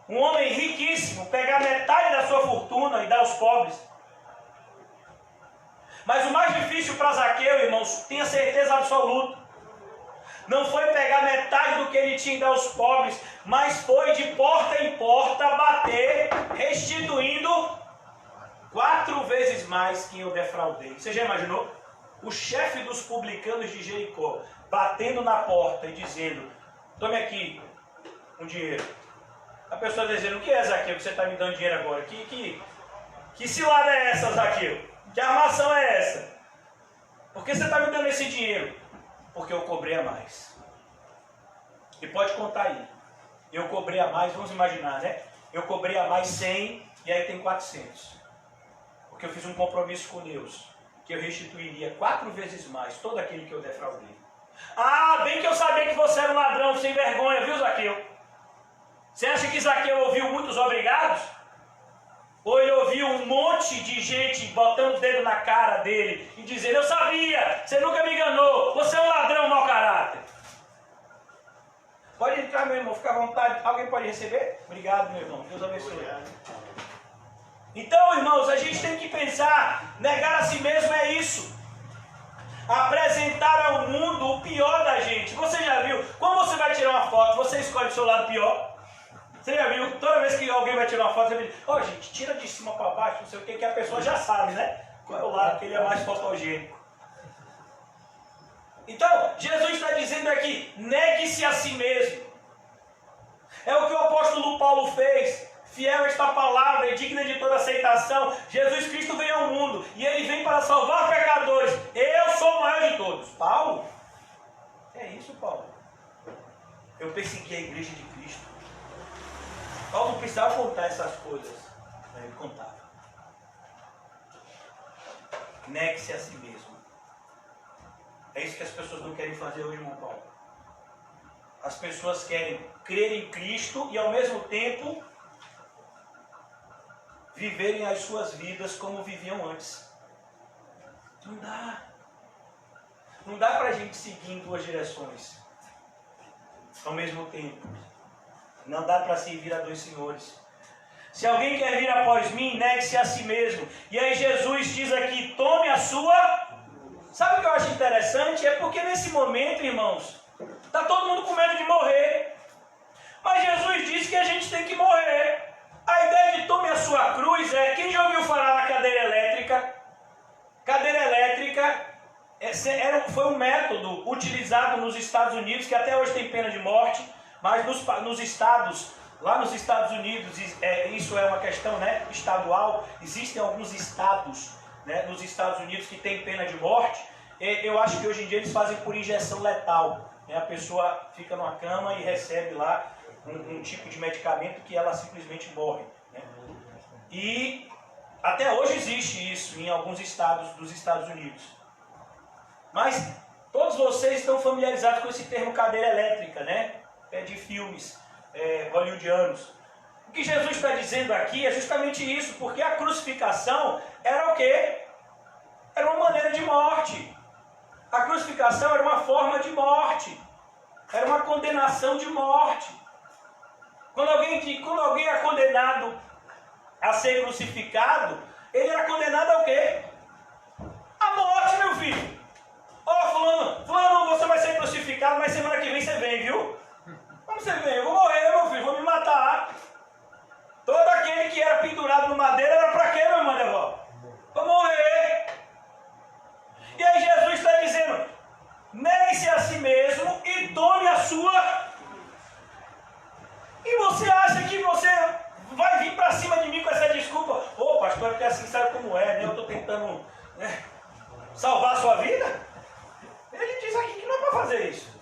um homem riquíssimo, pegar metade da sua fortuna e dar aos pobres? Mas o mais difícil para Zaqueu, irmãos, tenha certeza absoluta, não foi pegar metade do que ele tinha que dar aos pobres, mas foi de porta em porta bater, restituindo 4 vezes mais que eu defraudei. Você já imaginou? O chefe dos publicanos de Jericó, batendo na porta e dizendo, tome aqui um dinheiro. A pessoa dizendo, o que é, Zaqueu, que você está me dando dinheiro agora? Que cilada é essa, Zaqueu? Que armação é essa? Por que você está me dando esse dinheiro? Porque eu cobrei a mais. E pode contar aí. Eu cobrei a mais, vamos imaginar, né? Eu cobrei a mais 100 e aí tem 400. Porque eu fiz um compromisso com Deus, que eu restituiria 4 vezes mais todo aquele que eu defraudei. Ah, bem que eu sabia que você era um ladrão sem vergonha, viu, Zaqueu? Você acha que Zaqueu ouviu muitos obrigados? Ou ele ouviu um monte de gente botando o dedo na cara dele e dizendo, eu sabia, você nunca me enganou, você é um ladrão mau caráter. Pode entrar, meu irmão, fica à vontade. Alguém pode receber? Obrigado, meu irmão, Deus abençoe. Então, irmãos, a gente tem que pensar, negar a si mesmo é isso. Apresentar ao mundo o pior da gente. Você já viu? Quando você vai tirar uma foto, você escolhe o seu lado pior? Você já viu? Toda vez que alguém vai tirar uma foto, você diz, ó, gente, tira de cima para baixo, não sei o que a pessoa já sabe, né? Qual é o lado que ele é mais fotogênico. Então, Jesus está dizendo aqui, negue-se a si mesmo. É o que o apóstolo Paulo fez. Fiel a esta palavra e digna de toda aceitação. Jesus Cristo veio ao mundo e ele vem para salvar pecadores. Eu sou o maior de todos. Paulo? É isso, Paulo. Eu persegui a igreja de Cristo. Paulo não precisava contar essas coisas. Ele contava. Negue-se a si mesmo. É isso que as pessoas não querem fazer hoje, irmão Paulo. As pessoas querem crer em Cristo e ao mesmo tempo viverem as suas vidas como viviam antes. Não dá. Não dá para a gente seguir em 2 direções ao mesmo tempo. Não dá para servir a 2 senhores. Se alguém quer vir após mim, negue-se a si mesmo. E aí Jesus diz aqui, tome a sua... Sabe o que eu acho interessante? É porque nesse momento, irmãos, está todo mundo com medo de morrer. Mas Jesus disse que a gente tem que morrer. A ideia de tome a sua cruz é... Quem já ouviu falar na cadeira elétrica? Cadeira elétrica foi um método utilizado nos Estados Unidos, que até hoje tem pena de morte, mas nos estados, lá nos Estados Unidos, isso é uma questão, né, estadual. Existem alguns estados, né, nos Estados Unidos que tem pena de morte. Eu acho que hoje em dia eles fazem por injeção letal. Né? A pessoa fica numa cama e recebe lá um tipo de medicamento que ela simplesmente morre. Né? E até hoje existe isso em alguns estados dos Estados Unidos. Mas todos vocês estão familiarizados com esse termo cadeira elétrica, né? É de filmes hollywoodianos. O que Jesus está dizendo aqui é justamente isso, porque a crucificação era o quê? Era uma maneira de morte. A crucificação era uma forma de morte. Era uma condenação de morte. Quando alguém é condenado a ser crucificado, ele era condenado ao quê? À morte, meu filho. Ó, fulano, você vai ser crucificado, mas semana que vem você vem, viu? Como você vem? Eu vou morrer, meu filho, vou me matar. Todo aquele que era pendurado no madeira era para quê, meu irmão, Devó? Para morrer. E aí Jesus está dizendo, negue-se a si mesmo e tome a sua... E você acha que você vai vir para cima de mim com essa desculpa? Ô, pastor, porque assim sabe como é, né? Eu estou tentando salvar a sua vida. Ele diz aqui que não é para fazer isso.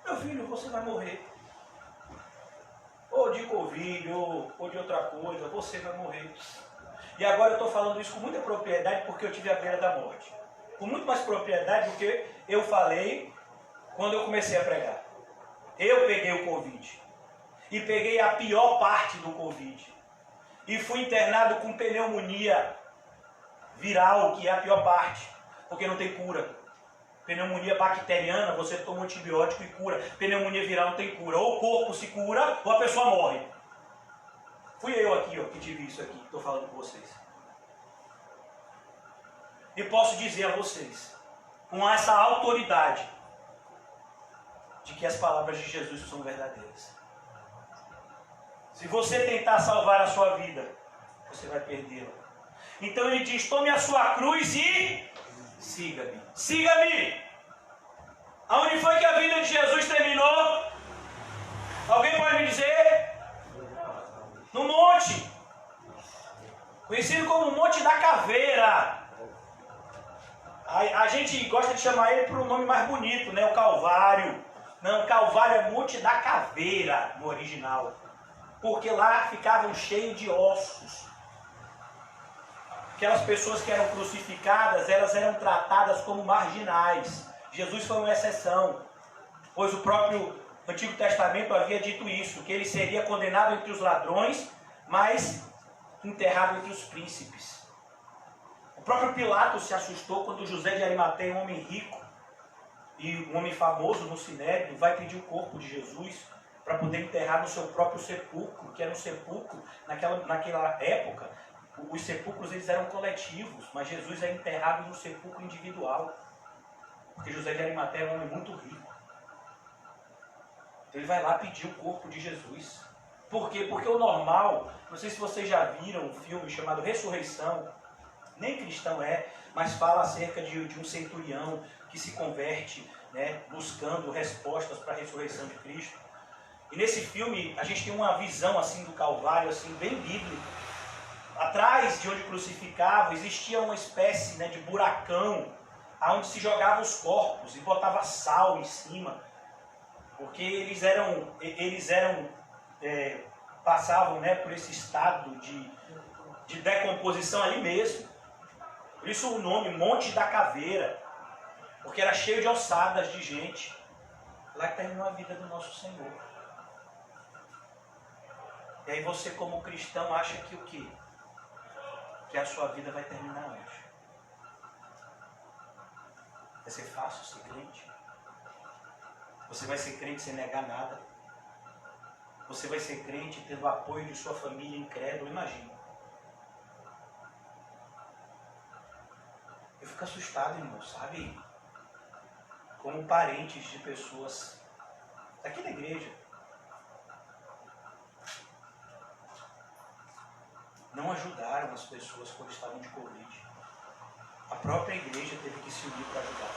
Meu filho, você vai morrer. Ou de Covid, ou de outra coisa, você vai morrer. E agora eu estou falando isso com muita propriedade porque eu tive a beira da morte. Com muito mais propriedade do que eu falei quando eu comecei a pregar. Eu peguei o Covid. E peguei a pior parte do Covid. E fui internado com pneumonia viral, que é a pior parte. Porque não tem cura. Pneumonia bacteriana, você toma um antibiótico e cura. Pneumonia viral não tem cura. Ou o corpo se cura, ou a pessoa morre. Fui eu aqui, ó, que tive isso aqui, que estou falando com vocês. E posso dizer a vocês, com essa autoridade, de que as palavras de Jesus são verdadeiras. Se você tentar salvar a sua vida, você vai perdê-la. Então ele diz: tome a sua cruz e siga-me. Siga-me. Aonde foi que a vida de Jesus terminou? Alguém pode me dizer? No monte. Conhecido como Monte da Caveira. A gente gosta de chamar ele por um nome mais bonito, né? O Calvário. Não, o Calvário é Monte da Caveira no original. Porque lá ficavam cheios de ossos. Aquelas pessoas que eram crucificadas, elas eram tratadas como marginais. Jesus foi uma exceção, pois o próprio Antigo Testamento havia dito isso, que ele seria condenado entre os ladrões, mas enterrado entre os príncipes. O próprio Pilatos se assustou quando José de Arimateia, um homem rico e um homem famoso no Sinédrio, vai pedir o corpo de Jesus para poder enterrar no seu próprio sepulcro, que era um sepulcro, naquela época, os sepulcros eles eram coletivos, mas Jesus é enterrado no sepulcro individual, porque José de Arimateia era um homem muito rico. Então ele vai lá pedir o corpo de Jesus. Por quê? Porque o normal, não sei se vocês já viram um filme chamado Ressurreição, nem cristão é, mas fala acerca de um centurião que se converte, né, buscando respostas para a ressurreição de Cristo. E nesse filme a gente tem uma visão assim do Calvário, assim, bem bíblica. Atrás de onde crucificava existia uma espécie, né, de buracão, onde se jogavam os corpos e botava sal em cima, porque eles passavam, né, por esse estado de decomposição ali mesmo. Por isso o nome Monte da Caveira, porque era cheio de ossadas de gente. Lá que terminou a vida do nosso Senhor. E aí você, como cristão, acha que o quê? Que a sua vida vai terminar onde? Vai ser fácil ser crente? Você vai ser crente sem negar nada? Você vai ser crente tendo o apoio de sua família incrédula? Imagina. Eu fico assustado, irmão, sabe? Como parentes de pessoas daqui da igreja não ajudaram as pessoas quando estavam de Covid. A própria igreja teve que se unir para ajudar.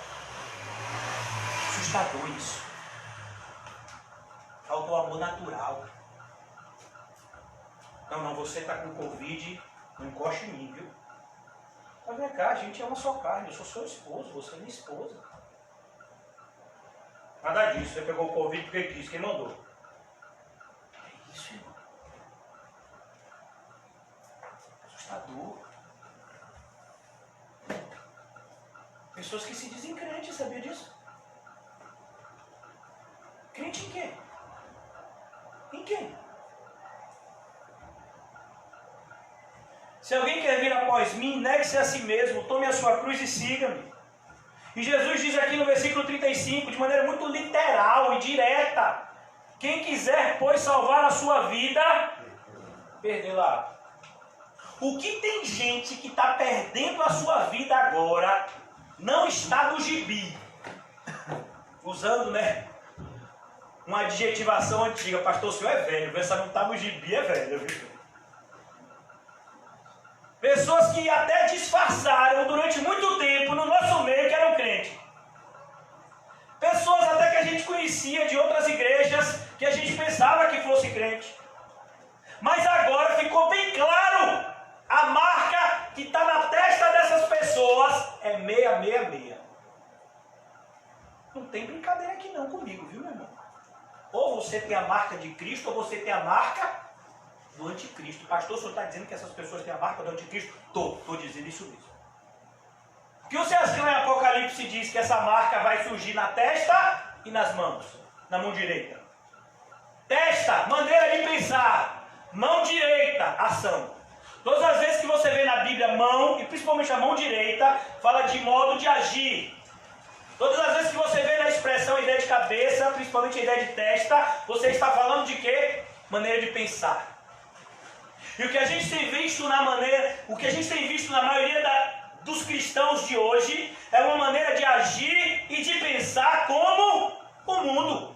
Assustador isso. Falta o amor natural. Não, você está com Covid, não encoste em mim, viu? Mas vem cá, a gente é uma só carne, eu sou seu esposo, você é minha esposa. Nada disso, você pegou o Covid porque quis, quem mandou? É isso, irmão. Assustador. Pessoas que se dizem crentes, sabia disso? Crente em quê? Em quem? Se alguém quer vir após mim, negue-se a si mesmo, tome a sua cruz e siga-me. E Jesus diz aqui no versículo 35, de maneira muito literal e direta: quem quiser, pois, salvar a sua vida, perdê-la. O que tem gente que está perdendo a sua vida agora, não está no gibi. Usando, né, uma adjetivação antiga. Pastor, o senhor é velho, essa não está no gibi, é velho, viu? Pessoas que até disfarçaram durante muito tempo no nosso meio que eram crentes. Pessoas até que a gente conhecia de outras igrejas, que a gente pensava que fosse crente. Mas agora ficou bem claro, a marca que está na testa dessas pessoas é 666. Não tem brincadeira aqui não comigo, viu, meu irmão? Ou você tem a marca de Cristo, ou você tem a marca do anticristo. Pastor, o senhor está dizendo que essas pessoas têm a marca do anticristo? Estou dizendo isso mesmo. Porque o Senhor em Apocalipse diz que essa marca vai surgir na testa e nas mãos. Na mão direita. Testa, maneira de pensar. Mão direita, ação. Todas as vezes que você vê na Bíblia mão, e principalmente a mão direita, fala de modo de agir. Todas as vezes que você vê na expressão a ideia de cabeça, principalmente a ideia de testa, você está falando de quê? Maneira de pensar. E o que a gente tem visto na maioria dos cristãos de hoje é uma maneira de agir e de pensar como o mundo.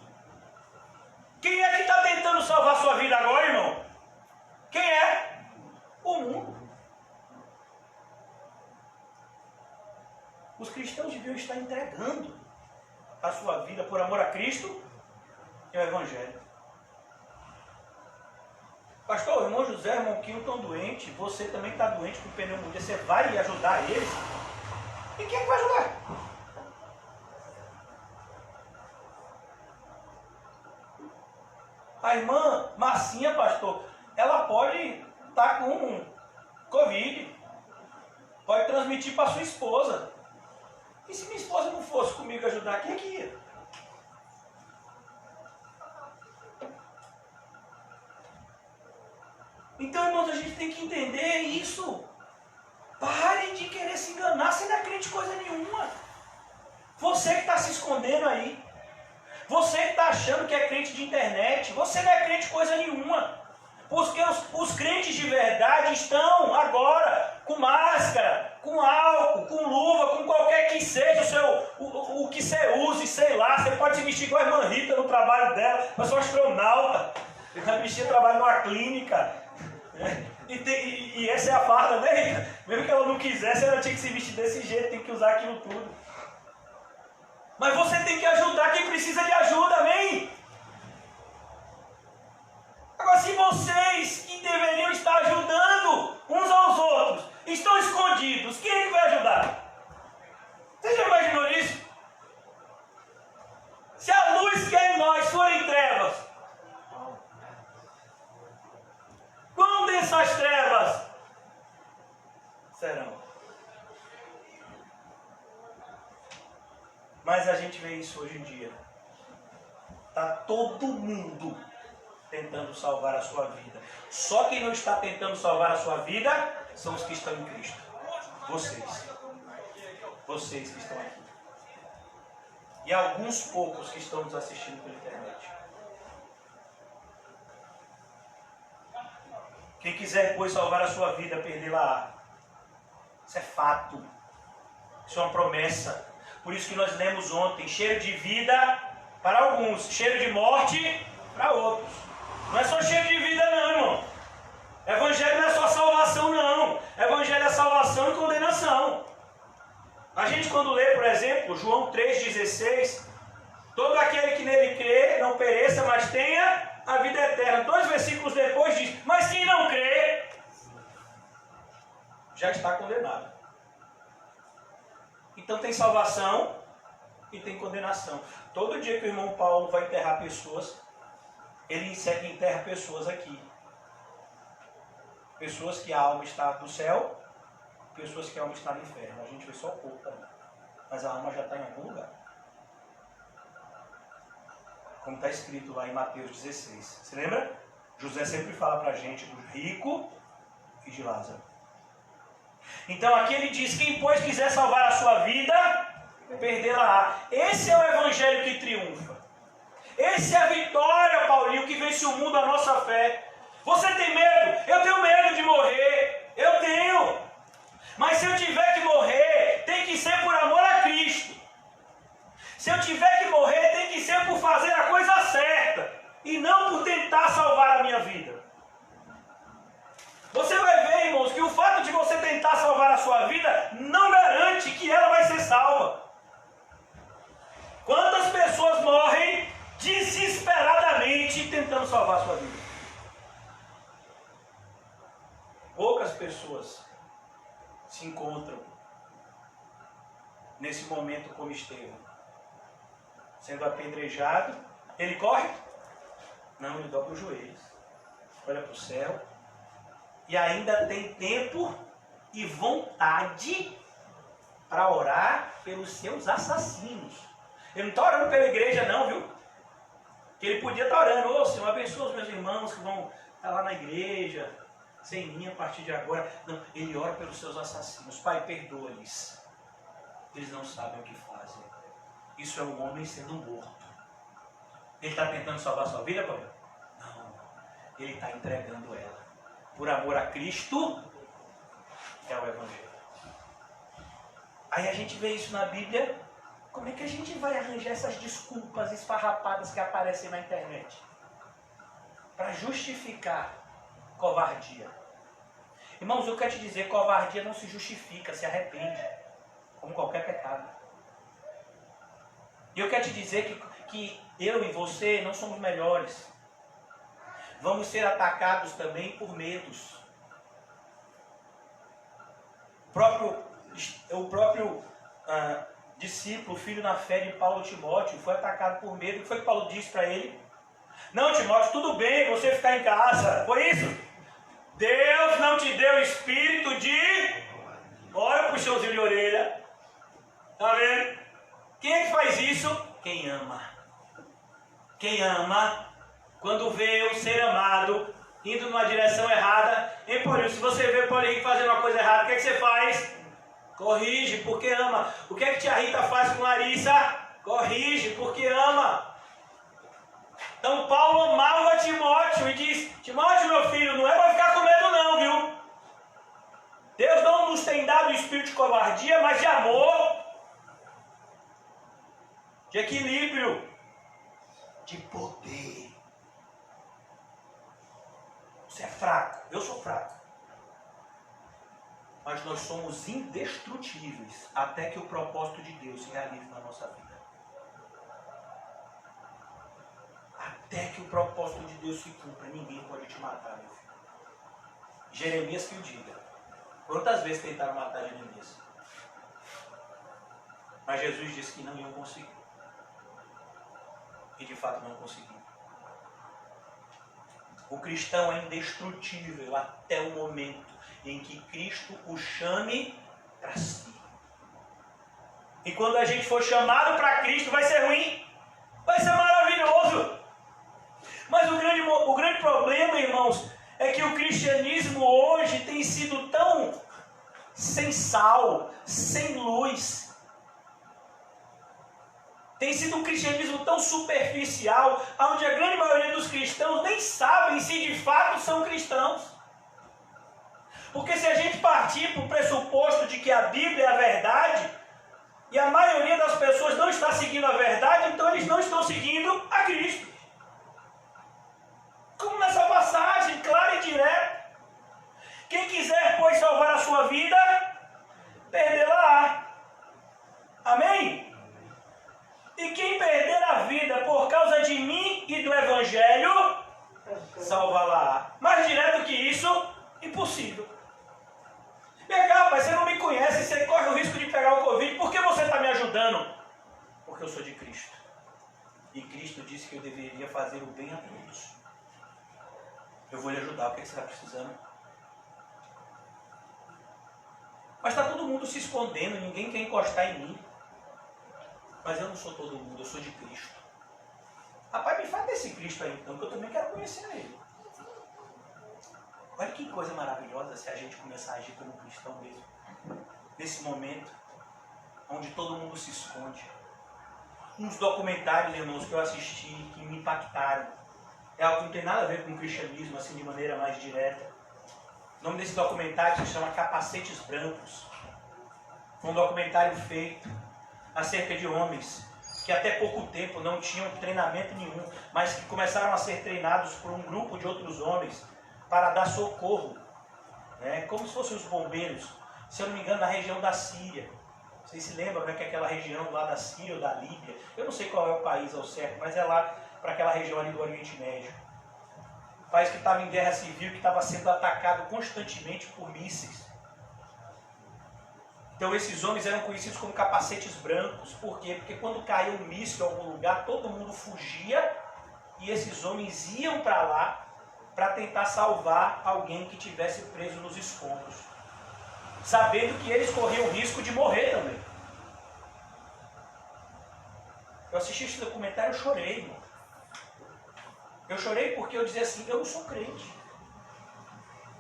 sua vida agora, irmão? Quem é? O mundo. Os cristãos deviam estar entregando a sua vida por amor a Cristo e ao Evangelho. Pastor, o irmão José e o irmão Quinho estão doentes, você também está doente com pneumonia, você vai ajudar eles? E quem é que vai ajudar? A irmã Marcinha, pastor, ela pode estar com Covid, pode transmitir para sua esposa. E se minha esposa não fosse comigo ajudar, quem é que ia? Então, irmãos, a gente tem que entender isso. Parem de querer se enganar, você não é crente coisa nenhuma. Você que está se escondendo aí. Você que está achando que é crente de internet, você não é crente coisa nenhuma. Porque os crentes de verdade estão agora com máscara, com álcool, com luva, com qualquer que seja o que você use, sei lá. Você pode se vestir igual a irmã Rita no trabalho dela, mas sou astronauta. Ele vai vestir trabalho numa clínica. E essa é a farda, né, Rita? Mesmo que ela não quisesse, ela tinha que se vestir desse jeito, tem que usar aquilo tudo. Mas você tem que ajudar quem precisa de ajuda, amém? Agora, se vocês que deveriam estar ajudando uns aos outros estão escondidos, quem é que vai ajudar? Você já imaginou isso? Se a luz que é em nós for em trevas, quão densas trevas serão? Mas a gente vê isso hoje em dia. Está todo mundo tentando salvar a sua vida. Só quem não está tentando salvar a sua vida são os que estão em Cristo. Vocês. Vocês que estão aqui. E alguns poucos que estão nos assistindo pela internet. Quem quiser, pois, salvar a sua vida, perdê-la. Isso é fato. Isso é uma promessa. Por isso que nós lemos ontem, cheiro de vida para alguns, cheiro de morte para outros. Não é só cheiro de vida não, irmão. Evangelho não é só salvação não. Evangelho é salvação e condenação. A gente quando lê, por exemplo, João 3,16, todo aquele que nele crê não pereça, mas tenha a vida eterna. 2 versículos depois diz, mas quem não crê, já está condenado. Então tem salvação e tem condenação. Todo dia que o irmão Paulo vai enterrar pessoas, ele enterra pessoas aqui. Pessoas que a alma está do céu, pessoas que a alma está no inferno. A gente vê só o corpo também. Mas a alma já está em algum lugar. Como está escrito lá em Mateus 16. Você lembra? José sempre fala para a gente do rico e de Lázaro. Então aqui ele diz, quem pois quiser salvar a sua vida, perdê-la. Esse é o evangelho que triunfa. Esse é a vitória, Paulinho, que vence o mundo, a nossa fé. Você tem medo? Eu tenho medo de morrer. Eu tenho. Mas se eu tiver que morrer, tem que ser por amor a Cristo. Se eu tiver que morrer, tem que ser por fazer a coisa certa. E não por tentar salvar a minha vida. Você vai ver, irmãos, que o fato de você tentar salvar a sua vida não garante que ela vai ser salva. Quantas pessoas morrem desesperadamente tentando salvar a sua vida? Poucas pessoas se encontram nesse momento como Estevão. Sendo apedrejado, ele corre? Não, ele dobra os joelhos. Olha para o céu. E ainda tem tempo e vontade para orar pelos seus assassinos. Ele não está orando pela igreja não, viu? Que ele podia estar orando, ô Senhor, abençoa os meus irmãos que vão estar lá na igreja, sem mim a partir de agora. Não, ele ora pelos seus assassinos. Pai, perdoa-lhes. Eles não sabem o que fazem. Isso é um homem sendo morto. Ele está tentando salvar a sua vida, Paulo? Não. Ele está entregando ela. Por amor a Cristo, é o Evangelho. Aí a gente vê isso na Bíblia. Como é que a gente vai arranjar essas desculpas esfarrapadas que aparecem na internet? para justificar covardia. Irmãos, eu quero te dizer, covardia não se justifica, se arrepende, como qualquer pecado. E eu quero te dizer que eu e você não somos melhores. Vamos ser atacados também por medos. O próprio discípulo, filho na fé de Paulo, Timóteo, foi atacado por medo. O que foi que Paulo disse para ele? Não, Timóteo, tudo bem você ficar em casa. Foi isso? Deus não te deu espírito de... Olha o puxãozinho de orelha. Está vendo? Quem é que faz isso? Quem ama. Quem ama, quando vê o ser amado indo numa direção errada, por isso, se você vê o Paulo Henrique fazendo uma coisa errada, o que é que você faz? Corrige, porque ama. O que é que tia Rita faz com Larissa? Corrige, porque ama. Então Paulo amava Timóteo e diz: Timóteo, meu filho, não é para ficar com medo não, viu? Deus não nos tem dado o espírito de covardia, mas de amor, de equilíbrio, de poder. Você é fraco, eu sou fraco. Mas nós somos indestrutíveis até que o propósito de Deus se realize na nossa vida. Até que o propósito de Deus se cumpra, ninguém pode te matar, meu filho. Jeremias que o diga. Quantas vezes tentaram matar Jeremias? Mas Jesus disse que não iam conseguir. E de fato não conseguiu. O cristão é indestrutível até o momento em que Cristo o chame para si. E quando a gente for chamado para Cristo, vai ser ruim? Vai ser maravilhoso. Mas o grande problema, irmãos, é que o cristianismo hoje tem sido tão sem sal, sem luz. Tem sido um cristianismo tão superficial, onde a grande maioria dos cristãos nem sabem se de fato são cristãos. Porque se a gente partir para o pressuposto de que a Bíblia é a verdade, e a maioria das pessoas não está seguindo a verdade, então eles não estão seguindo a Cristo. Como nessa passagem, clara e direta. Quem quiser, pois, salvar a sua vida, perdê-la-á. Amém? E quem perder a vida por causa de mim e do Evangelho, salvá-la-á. Mais direto que isso, impossível. Vem cá, rapaz, você não me conhece, você corre o risco de pegar o Covid, por que você está me ajudando? Porque eu sou de Cristo. E Cristo disse que eu deveria fazer o bem a todos. Eu vou lhe ajudar, o que você está precisando? Mas está todo mundo se escondendo, ninguém quer encostar em mim. Mas eu não sou todo mundo, eu sou de Cristo. Rapaz, me fala desse Cristo aí então, que eu também quero conhecer ele. Olha que coisa maravilhosa se a gente começar a agir como cristão mesmo. Nesse momento, onde todo mundo se esconde. Uns documentários, irmãos, que eu assisti, que me impactaram. É algo que não tem nada a ver com o cristianismo, assim, de maneira mais direta. O nome desse documentário se chama Capacetes Brancos. Foi um documentário feito acerca de homens que até pouco tempo não tinham treinamento nenhum, mas que começaram a ser treinados por um grupo de outros homens para dar socorro, né? Como se fossem os bombeiros, se eu não me engano, na região da Síria. Vocês se lembram, né, que aquela região lá da Síria ou da Líbia, eu não sei qual é o país ao certo, mas é lá para aquela região ali do Oriente Médio. Um país que estava em guerra civil, que estava sendo atacado constantemente por mísseis. Então esses homens eram conhecidos como capacetes brancos. Por quê? Porque quando caía um míssil em algum lugar, todo mundo fugia e esses homens iam para lá para tentar salvar alguém que tivesse preso nos escombros, sabendo que eles corriam o risco de morrer também. Eu assisti esse documentário e chorei, irmão. Eu chorei porque eu dizia assim, eu não sou crente.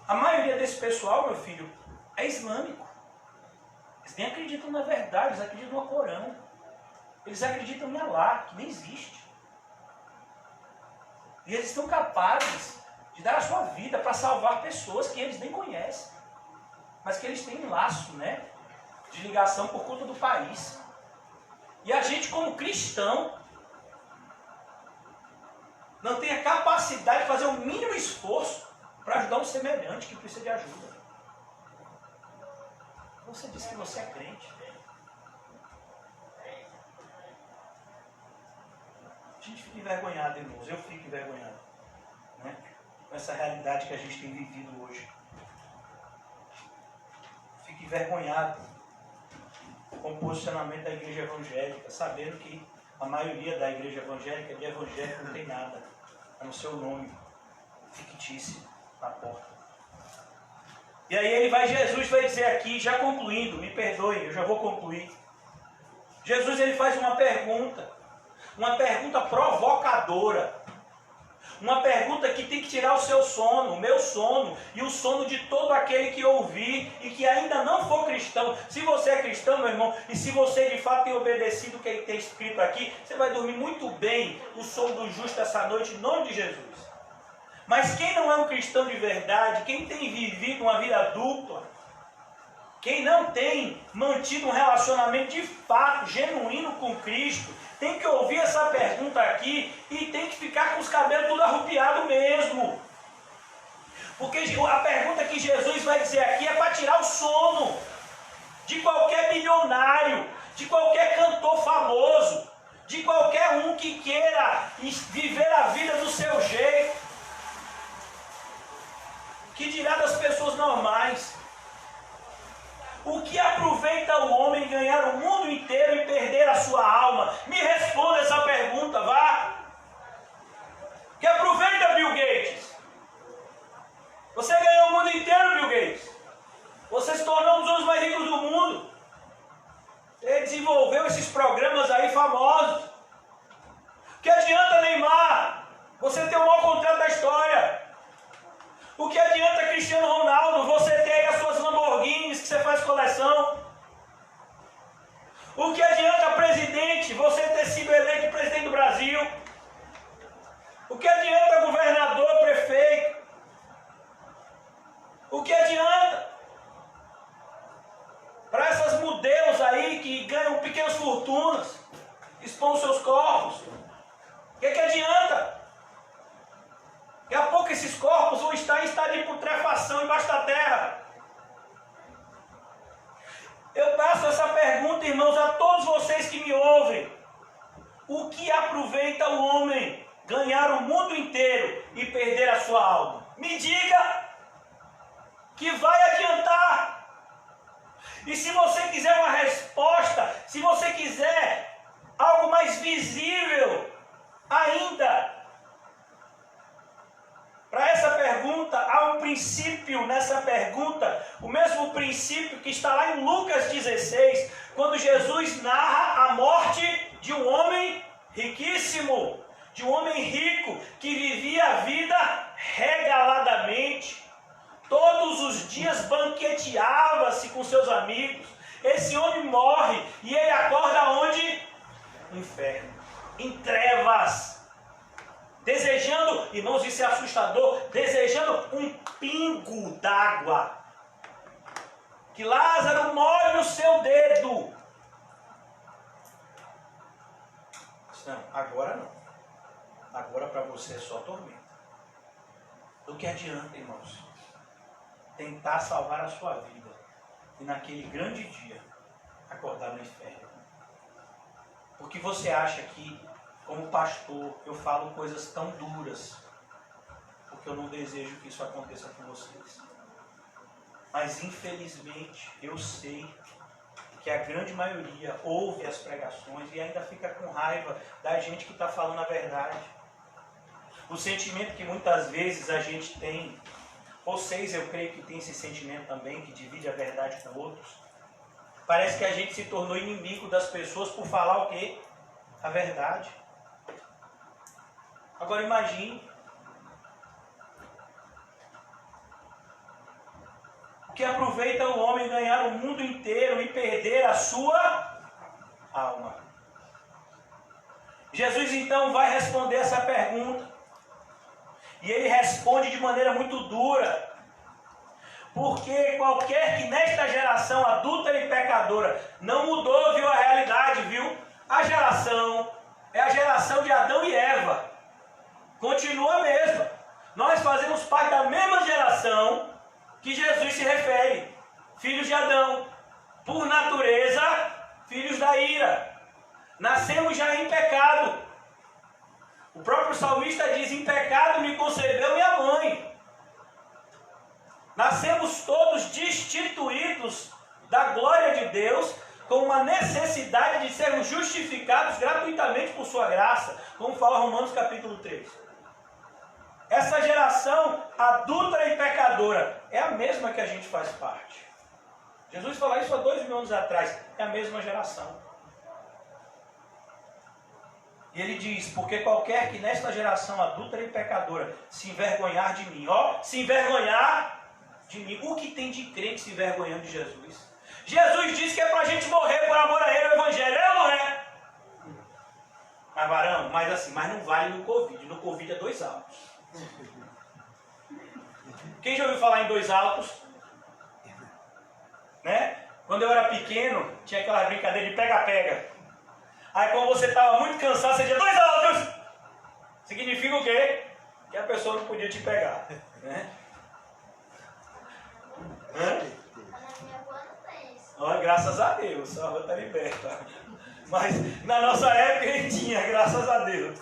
A maioria desse pessoal, meu filho, é islâmico. Eles nem acreditam na verdade, eles acreditam no Corão. Eles acreditam em Allah, que nem existe. E eles estão capazes de dar a sua vida para salvar pessoas que eles nem conhecem. Mas que eles têm um laço, né, de ligação por conta do país. E a gente, como cristão, não tem a capacidade de fazer o mínimo esforço para ajudar um semelhante que precisa de ajuda. Você diz que você é crente. A gente fica envergonhado, irmãos. Eu fico envergonhado, né? Com essa realidade que a gente tem vivido hoje. Fico envergonhado com o posicionamento da igreja evangélica, sabendo que a maioria da igreja evangélica de evangélico não tem nada, a não ser o nome fictício na porta. E aí Jesus vai dizer aqui, já concluindo, me perdoem, eu já vou concluir. Jesus ele faz uma pergunta provocadora, uma pergunta que tem que tirar o seu sono, o meu sono e o sono de todo aquele que ouvir e que ainda não for cristão. Se você é cristão, meu irmão, e se você de fato tem obedecido o que tem escrito aqui, você vai dormir muito bem o sono do justo essa noite, em nome de Jesus. Mas quem não é um cristão de verdade, quem tem vivido uma vida dupla, quem não tem mantido um relacionamento de fato, genuíno com Cristo, tem que ouvir essa pergunta aqui e tem que ficar com os cabelos tudo arrupiado mesmo. Porque a pergunta que Jesus vai dizer aqui é para tirar o sono de qualquer milionário, de qualquer cantor famoso, de qualquer um que queira viver a vida do seu jeito. Que dirá das pessoas normais? O que aproveita o homem ganhar o mundo inteiro e perder a sua alma? Me responda essa pergunta, vá. O que aproveita Bill Gates? Você ganhou o mundo inteiro, Bill Gates. Você se tornou um dos homens mais ricos do mundo. Ele desenvolveu esses programas aí famosos. O que adianta, Neymar? Você tem o maior contrato da história. O que adianta, Cristiano Ronaldo, você ter aí as suas Lamborghinis que você faz coleção? O que adianta, presidente, você ter sido eleito presidente do Brasil? O que adianta, governador, prefeito? O que adianta? Para essas modelos aí que ganham pequenas fortunas, expõem seus corpos, o que adianta? Daqui a pouco esses corpos vão estar em estado de putrefação embaixo da terra. Eu faço essa pergunta, irmãos, a todos vocês que me ouvem. O que aproveita o homem ganhar o mundo inteiro e perder a sua alma? Me diga que vai adiantar. E se você quiser uma resposta, se você quiser algo mais visível ainda, para essa pergunta, há um princípio nessa pergunta, o mesmo princípio que está lá em Lucas 16, quando Jesus narra a morte de um homem riquíssimo, de um homem rico, que vivia a vida regaladamente, todos os dias banqueteava-se com seus amigos. Esse homem morre e ele acorda onde? No inferno, em trevas. Desejando, irmãos, isso é assustador, desejando um pingo d'água. Que Lázaro molhe o seu dedo. Não, agora não. Agora para você é só tormenta. Do que adianta, irmãos, tentar salvar a sua vida e naquele grande dia acordar no inferno? Porque você acha que, como pastor, eu falo coisas tão duras, porque eu não desejo que isso aconteça com vocês. Mas infelizmente eu sei que a grande maioria ouve as pregações e ainda fica com raiva da gente que está falando a verdade. O sentimento que muitas vezes a gente tem, vocês eu creio que tem esse sentimento também, que divide a verdade com outros. Parece que a gente se tornou inimigo das pessoas por falar o quê? A verdade. Agora imagine, o que aproveita o homem ganhar o mundo inteiro e perder a sua alma? Jesus então vai responder essa pergunta, e ele responde de maneira muito dura, porque qualquer que nesta geração adúltera e pecadora não mudou, viu, a realidade, viu? A geração é a geração de Adão e Eva. Continua a mesma. Nós fazemos parte da mesma geração que Jesus se refere. Filhos de Adão. Por natureza, filhos da ira. Nascemos já em pecado. O próprio salmista diz: em pecado me concebeu minha mãe. Nascemos todos destituídos da glória de Deus, com uma necessidade de sermos justificados gratuitamente por sua graça, como fala Romanos capítulo 3. Essa geração adúltera e pecadora é a mesma que a gente faz parte. Jesus falou isso há 2000 anos atrás, é a mesma geração. E ele diz: porque qualquer que nesta geração adúltera e pecadora se envergonhar de mim, se envergonhar de mim. O que tem de crente se envergonhando de Jesus? Jesus disse que é para a gente morrer por amor a ele, o evangelho, é ou não é? Mas varão, mas não vale no Covid. No Covid é 2 altos. Quem já ouviu falar em 2 altos? Né? Quando eu era pequeno, tinha aquela brincadeira de pega-pega. Aí quando você estava muito cansado, você dizia 2 altos. Significa o quê? Que a pessoa não podia te pegar. Né? Olha, graças a Deus, a rua está liberta. Mas na nossa época a gente tinha, graças a Deus.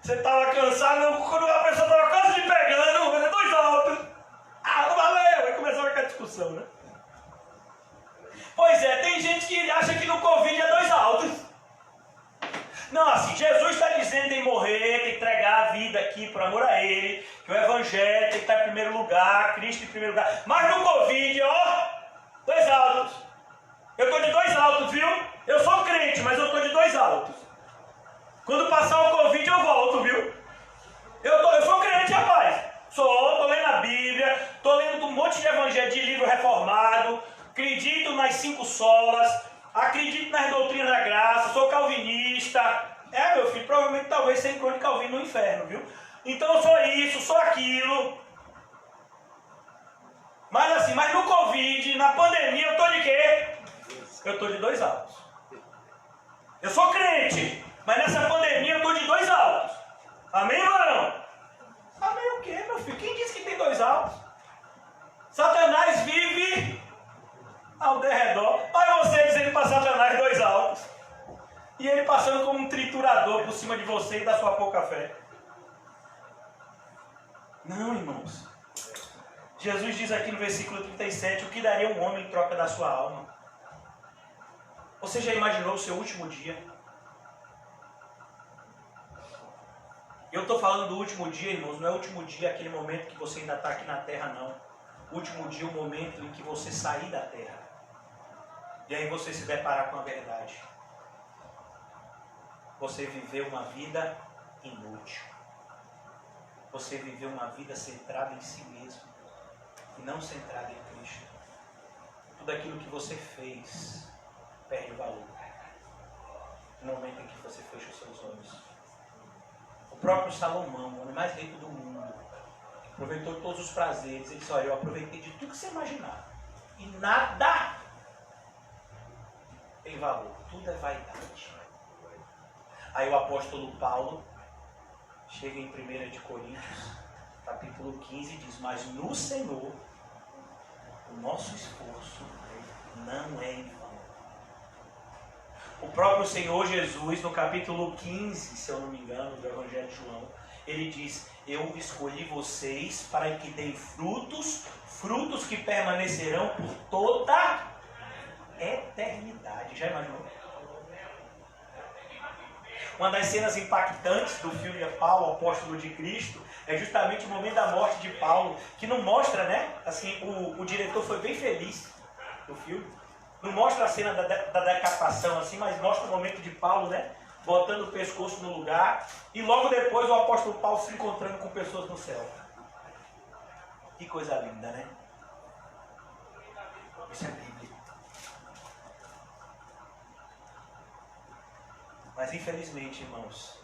Você estava cansado, quando a pessoa estava quase te pegando, 2 altos. Não valeu! Aí começou aquela discussão, né? Pois é, tem gente que acha que no Covid é 2 altos. Não, assim, Jesus está dizendo em morrer, tem que entregar a vida aqui por amor a Ele, que o Evangelho tem que estar em primeiro lugar, Cristo em primeiro lugar. Mas no Covid, 2 altos. Eu estou de 2 altos, viu? Eu sou crente, mas eu estou de 2 altos. Quando passar o Covid eu volto, viu? Eu sou crente, rapaz. Estou lendo a Bíblia, estou lendo um monte de evangelho, de livro reformado, acredito nas 5 solas, acredito nas doutrinas da graça, sou calvinista. Meu filho, provavelmente talvez você encontre Calvino no inferno, viu? Então eu sou isso, sou aquilo. Mas no Covid, na pandemia, eu estou de quê? Eu estou de 2 altos. Eu sou crente, mas nessa pandemia eu estou de 2 altos. Amém ou não? Amém o quê, meu filho? Quem disse que tem 2 altos? Satanás vive ao derredor. Olha você dizendo para Satanás 2 altos. E ele passando como um triturador por cima de você e da sua pouca fé. Não, irmãos. Jesus diz aqui no versículo 37, o que daria um homem em troca da sua alma? Você já imaginou o seu último dia? Eu estou falando do último dia, irmãos, não é o último dia aquele momento que você ainda está aqui na terra, não. O último dia é o momento em que você sair da terra. E aí você se deparar com a verdade. Você viveu uma vida inútil. Você viveu uma vida centrada em si mesmo. E não centrada em Cristo. Tudo aquilo que você fez perde valor. No momento em que você fecha os seus olhos. O próprio Salomão, o homem mais rico do mundo, aproveitou todos os prazeres. Ele disse: olha, eu aproveitei de tudo que você imaginar. E nada tem valor. Tudo é vaidade. Aí o apóstolo Paulo chega em 1 de Coríntios, capítulo 15, e diz: mas no Senhor, o nosso esforço não é em vão. O próprio Senhor Jesus, no capítulo 15, se eu não me engano, do Evangelho de João, ele diz: eu escolhi vocês para que deem frutos, frutos que permanecerão por toda a eternidade. Já imaginou? Uma das cenas impactantes do filme de Paulo, Apóstolo de Cristo, é justamente o momento da morte de Paulo, que não mostra, né? Assim, o diretor foi bem feliz no filme. Não mostra a cena da decapitação, assim, mas mostra o momento de Paulo, né? Botando o pescoço no lugar. E logo depois o apóstolo Paulo se encontrando com pessoas no céu. Que coisa linda, né? Isso é Bíblia. Mas infelizmente, irmãos,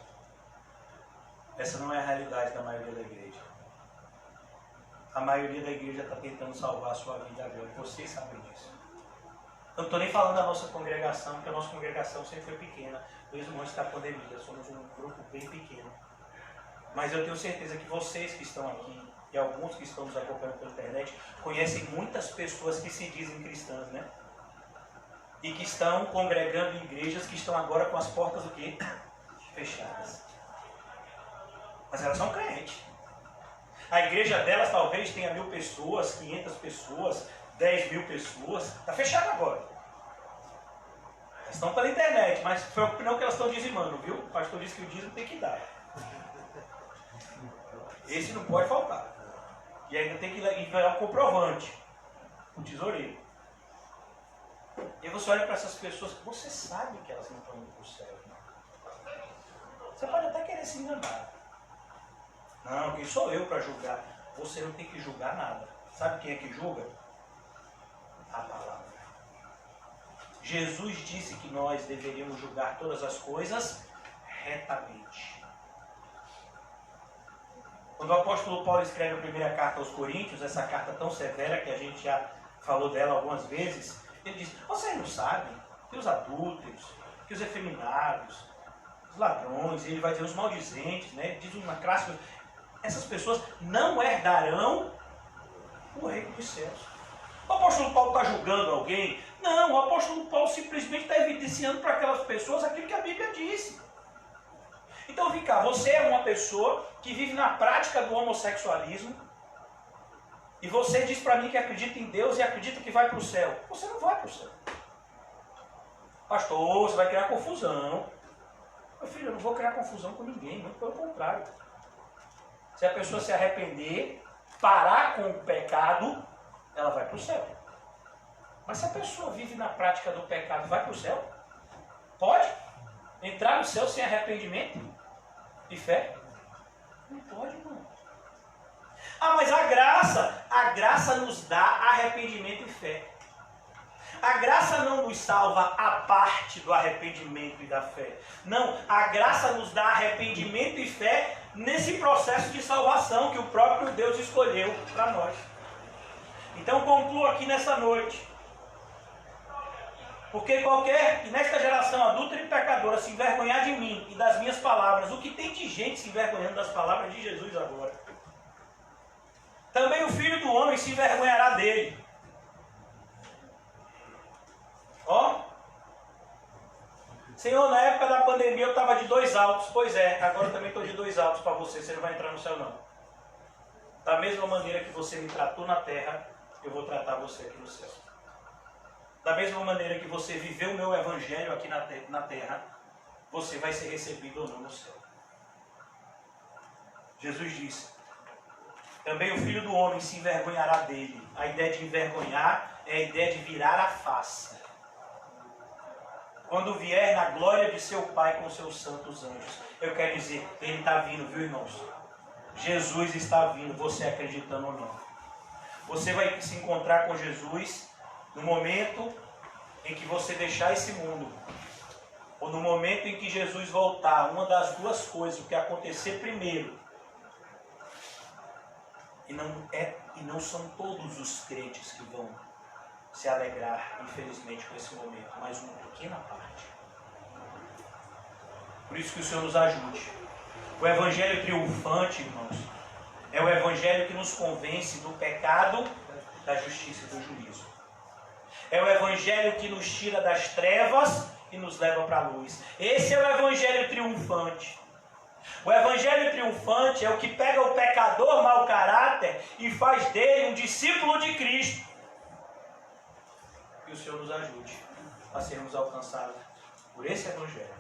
essa não é a realidade da maioria da igreja. A maioria da igreja está tentando salvar a sua vida agora. Vocês sabem disso. Eu não estou nem falando da nossa congregação, porque a nossa congregação sempre foi pequena, mesmo antes da pandemia. Somos um grupo bem pequeno. Mas eu tenho certeza que vocês que estão aqui, e alguns que estão nos acompanhando pela internet, conhecem muitas pessoas que se dizem cristãs, né? E que estão congregando em igrejas que estão agora com as portas o quê? Fechadas. Mas elas são crentes. A igreja delas talvez tenha 1.000 pessoas, 500 pessoas, 10.000 pessoas. Está fechada agora. Elas estão pela internet, mas foi a opinião que elas estão dizimando, viu? O pastor disse que o dízimo tem que dar. Esse não pode faltar. E ainda tem que enviar o comprovante, o tesoureiro. E você olha para essas pessoas, você sabe que elas não estão indo para o céu. Você pode até querer se enganar. Não, quem sou eu para julgar? Você não tem que julgar nada. Sabe quem é que julga? A palavra. Jesus disse que nós deveríamos julgar todas as coisas retamente. Quando o apóstolo Paulo escreve a primeira carta aos Coríntios, essa carta tão severa que a gente já falou dela algumas vezes, ele diz, vocês não sabem que os adúlteros, que os efeminados, os ladrões, ele vai dizer os maldizentes, né? Diz uma clássica, essas pessoas não herdarão o reino dos céus. O apóstolo Paulo está julgando alguém? Não, o apóstolo Paulo simplesmente está evidenciando para aquelas pessoas aquilo que a Bíblia disse. Então vem cá, você é uma pessoa que vive na prática do homossexualismo e você diz para mim que acredita em Deus e acredita que vai para o céu. Você não vai para o céu. Pastor, você vai criar confusão. Meu filho, eu não vou criar confusão com ninguém, muito pelo contrário. Se a pessoa se arrepender, parar com o pecado, ela vai para o céu. Mas se a pessoa vive na prática do pecado, vai para o céu? Pode? Entrar no céu sem arrependimento e fé? Não pode, irmão. Ah, mas a graça nos dá arrependimento e fé. A graça não nos salva a parte do arrependimento e da fé. Não, a graça nos dá arrependimento e fé nesse processo de salvação que o próprio Deus escolheu para nós. Então concluo aqui nessa noite. Porque qualquer que nesta geração adulta e pecadora se envergonhar de mim e das minhas palavras, o que tem de gente se envergonhando das palavras de Jesus agora? Também o Filho do Homem se envergonhará dele. Ó, Senhor, na época da pandemia eu estava de 2 altos. Pois é, agora eu também estou de 2 altos para você. Você não vai entrar no céu não. Da mesma maneira que você me tratou na terra, eu vou tratar você aqui no céu. Da mesma maneira que você viveu o meu evangelho aqui na terra, você vai ser recebido ou não no céu. Jesus disse, também o Filho do Homem se envergonhará dele. A ideia de envergonhar é a ideia de virar a face. Quando vier na glória de seu Pai com seus santos anjos. Eu quero dizer, ele está vindo, viu, irmãos? Jesus está vindo, você acreditando ou não. Você vai se encontrar com Jesus no momento em que você deixar esse mundo, ou no momento em que Jesus voltar. Uma das duas coisas, o que acontecer primeiro. E não são todos os crentes que vão se alegrar, infelizmente, com esse momento, mas uma pequena parte. Por isso que o Senhor nos ajude. O Evangelho triunfante, irmãos, é o Evangelho que nos convence do pecado, da justiça e do juízo. É o Evangelho que nos tira das trevas e nos leva para a luz. Esse é o Evangelho triunfante. O Evangelho triunfante é o que pega o pecador mau caráter e faz dele um discípulo de Cristo. Que o Senhor nos ajude a sermos alcançados por esse Evangelho.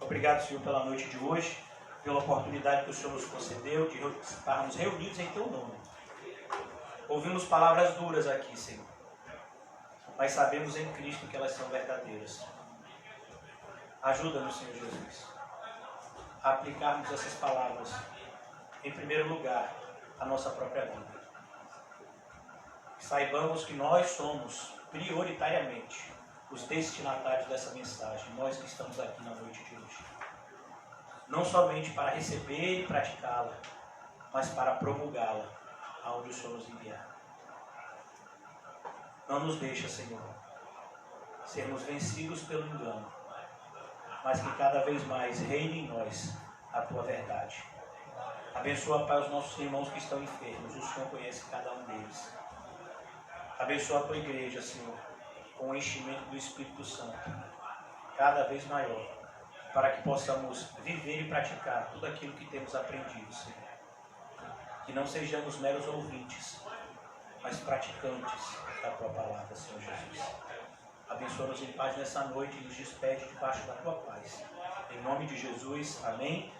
Obrigado, Senhor, pela noite de hoje, pela oportunidade que o Senhor nos concedeu de estarmos reunidos em Teu nome. Ouvimos palavras duras aqui, Senhor, mas sabemos em Cristo que elas são verdadeiras. Ajuda-nos, Senhor Jesus, a aplicarmos essas palavras, em primeiro lugar, à nossa própria vida. Saibamos que nós somos, prioritariamente, os destinatários dessa mensagem, nós que estamos aqui na noite de hoje. Não somente para receber e praticá-la, mas para promulgá-la aonde o Senhor nos enviar. Não nos deixa, Senhor, sermos vencidos pelo engano, mas que cada vez mais reine em nós a Tua verdade. Abençoa, Pai, os nossos irmãos que estão enfermos. O Senhor conhece cada um deles. Abençoa a tua igreja, Senhor, com o enchimento do Espírito Santo, cada vez maior, para que possamos viver e praticar tudo aquilo que temos aprendido, Senhor. Que não sejamos meros ouvintes, mas praticantes da tua palavra, Senhor Jesus. Abençoa-nos em paz nessa noite e nos despede debaixo da tua paz. Em nome de Jesus, amém.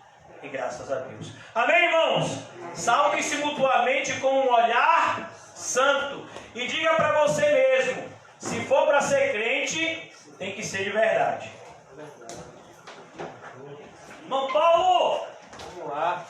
E graças a Deus. Amém, irmãos? Salve-se mutuamente com um olhar santo. E diga para você mesmo: se for para ser crente, tem que ser de verdade. Irmão Paulo! Vamos lá.